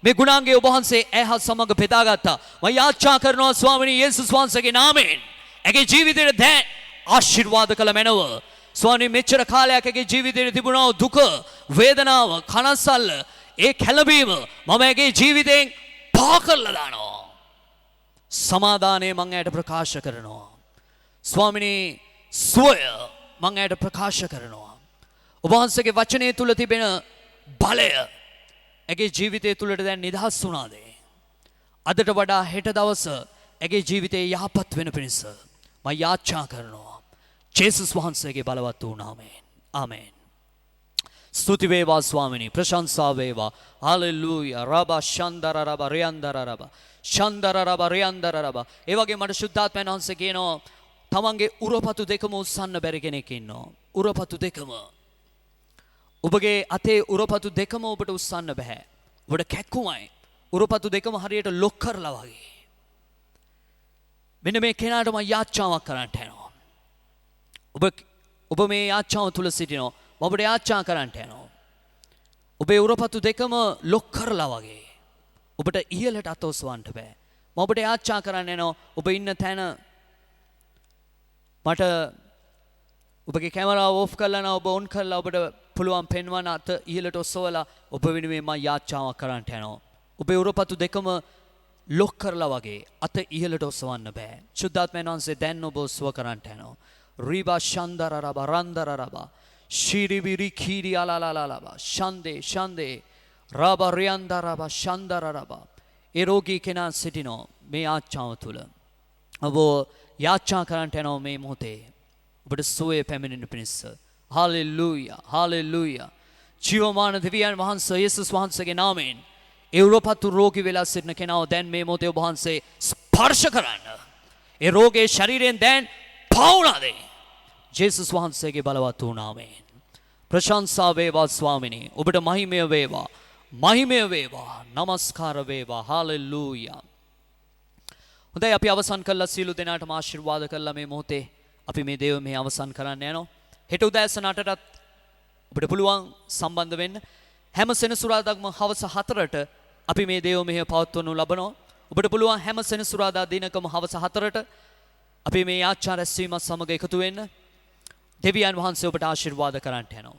මේ ගුණාංගය ඔබ වහන්සේ ඇහත් සමග බෙදාගත්තා. මම යාචනා කරනවා ස්වාමිනී යේසුස් වහන්සේගේ නාමයෙන් ඇගේ ජීවිතයට දැන් ආශිර්වාද කළ මැනව. ස්වාමී මෙච්චර කාලයක් ඇගේ ජීවිතයේ තිබුණා දුක, වේදනාව, කනස්සල්ල, ඒ කැළඹීම මම ඇගේ ජීවිතයෙන් පහ කරලා දානවා. සමාදානය මම ඇයට ප්‍රකාශ කරනවා. ස්වාමිනී සුවය මම ඇයට ප්‍රකාශ කරනවා. ඔබ වහන්සේගේ වචනය තුල තිබෙන බලය ඇගේ ජීවිතය තුළට දැන් නිදහස් වුණාද? අදට වඩා හෙට දවස ඇගේ ජීවිතයේ යහපත් වෙන පිණිස මම යාචනා කරනවා. ජේසුස් වහන්සේගේ බලවත් වූ නාමයෙන්. ආමෙන්. ස්තුති වේවා ස්වාමිනී. ප්‍රශංසා වේවා. හalleluya. රබා ශන්දර රබා රියන්දර රබා ශන්දර රබා රියන්දර රබා. ඒ වගේ මට ශුද්ධාත්මයන් වහන්සේ කියනවා තමන්ගේ උරපතු දෙකම උස්සන්න බැරි කෙනෙක් ඉන්නවා. උරපතු දෙකම. ඔබගේ අතේ උරපතු දෙකම ඔබට උස්සන්න බෑ. ඔබට කැක්කුමයි. උරපතු දෙකම හරියට ලොක් කරලා වගේ. මෙන්න මේ කෙනාට මම යාච්ඡාවක් කරන්නට යනවා. ඔබ මේ යාච්ඡාව තුල සිටිනවා. මම ඔබට යාච්ඡා කරන්නට යනවා. ඔබේ උරපතු දෙකම ලොක් කරලා වගේ. ඔබට ඉහළට අත ඔසවන්න බෑ. මම ඔබට යාච්ඡා කරන්න යනවා. ඔබ ඉන්න තැන මට ඔබගේ කැමරාව ඕෆ් කරලා ඔබ ඔන් කරලා ඔබට පුළුවන් පෙන්වන්න අත ඉහළට ඔසවලා ඔබ වෙනුවෙන් මම යාච්ඡාවක් කරන්නට යනවා. ඔබේ උරපතු දෙකම ලොක් කරලා වගේ අත ඉහළට ඔසවන්න බෑ. ශුද්ධාත්මයන් වහන්සේ දැන් ඔබ ඔසව කරන්නට යනවා. රීබා ශන්දර රබා රන්දර රබා ශිරිබිරි කීරි අලලලලබා ශන්දේ ශන්දේ රබා රියන්දර රබා ශන්දර රබා. ඒ රෝගී කෙනා සිටිනෝ මේ යාච්ඡාව තුල. ඔබ යාච්ඡා කරන්නට යනවා මේ මොහොතේ. ඔබට සුවය පැමිණෙන පිණිස. Hallelujah hallelujah. ජීවමාන දෙවියන් වහන්සේ යේසුස් වහන්සේගේ නාමයෙන් ඒ උරපතු රෝගී වෙලා සිටින කෙනාව දැන් මේ මොහොතේ ඔබ වහන්සේ ස්පර්ශ කරන්න. ඒ රෝගේ ශරීරයෙන් දැන් පවුණාද? ජේසුස් වහන්සේගේ බලවත් වූ නාමයෙන්. ප්‍රශංසා වේවා ස්වාමිනේ. ඔබට මහිමය වේවා. මහිමය වේවා. නමස්කාර වේවා. හalleluya. හොඳයි අපි අවසන් කළා සියලු දෙනාටම ආශිර්වාද කළා මේ මොහොතේ. අපි මේ දේව මේ අවසන් කරන්න යනවා. හෙට උදෑසන 8ටත් ඔබට පුළුවන් සම්බන්ධ වෙන්න. හැම සෙනසුරාදාක්ම හවස 4ට අපි මේ දේව මෙහෙය පවත්වනු ලබනවා. ඔබට පුළුවන් හැම සෙනසුරාදා දිනකම හවස 4ට අපි මේ යාච්ඡා රැස්වීමත් සමග එකතු වෙන්න. දෙවියන් වහන්සේ ඔබට ආශිර්වාද කරන්නට යනවා.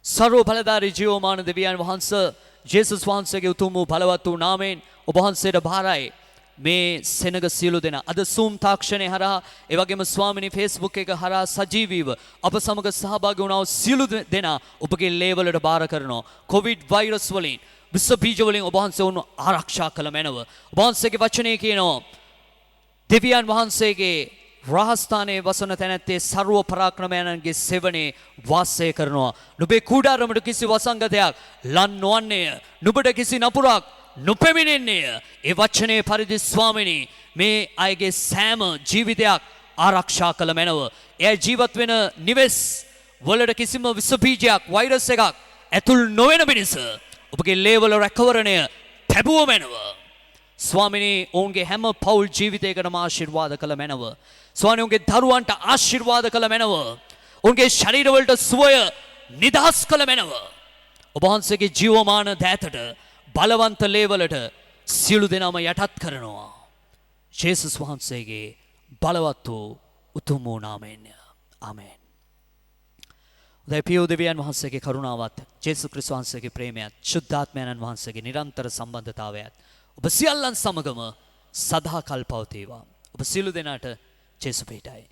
සර්ව බලධාරී ජීවමාන දෙවියන් වහන්සේ ජේසුස් වහන්සේගේ උතුම් වූ බලවත් වූ නාමයෙන් ඔබ වහන්සේට බාරයි මේ සෙනග සියලු දෙනා අද Zoom තාක්ෂණය හරහා ඒ වගේම ස්වාමිනී Facebook එක හරහා සජීවීව අප සමග සහභාගී වුණා වූ සියලු දෙනා ඔබගේ ලේවලට බාර කරනවා. කොවිඩ් වෛරස් වලින් විස බීජ වලින් ඔබ වහන්සේ වුණ ආරක්ෂා කළ මැනව. ඔබ වහන්සේගේ වචනේ කියනවා දෙවියන් වහන්සේගේ රාහස්ථානයේ වසන තැනැත්තේ ਸਰව පරාක්‍රමයන්ගේ සෙවණේ වාසය කරනවා. නුඹේ කුඩාරමට කිසි වසංගතයක් ලන් නොවන්නේය. නුඹට කිසි නපුරක් නොපැමිණෙන්නේය. ඒ වචනේ පරිදි ස්වාමිනී මේ අයගේ සෑම ජීවිතයක් ආරක්ෂා කළ මැනව. එය ජීවත් වෙන නිවෙස් වලට කිසිම විස බීජයක් වෛරස් එකක් ඇතුල් නොවන පිණිස ඔබගේ ලේවල රැකවරණය තැබුව මැනව. ස්වාමිනී ඔවුන්ගේ හැම පෞල් ජීවිතයකටම ආශිර්වාද කළ මැනව. ස්වාමිනී ඔවුන්ගේ දරුවන්ට ආශිර්වාද කළ මැනව. ඔවුන්ගේ ශරීරවලට සුවය නිදහස් කළ මැනව. ඔබ වහන්සේගේ ජීවමාන දෑතට බලවන්ත ලේවලට සියලු දෙනාම යටත් කරනවා. ජේසුස් වහන්සේගේ බලවත් වූ උතුම් වූ නාමයෙන්. ආමෙන්. දෙවියෝ දෙවියන් වහන්සේගේ කරුණාවත් ජේසුස් ක්‍රිස්තුස් වහන්සේගේ ප්‍රේමයත් ශුද්ධාත්මයන් වහන්සේගේ නිරන්තර සම්බන්ධතාවයත් ඔබ සියල්ලන් සමගම සදාකල් පවතිවා. ඔබ සියලු දෙනාට ජේසුස් පිටයි.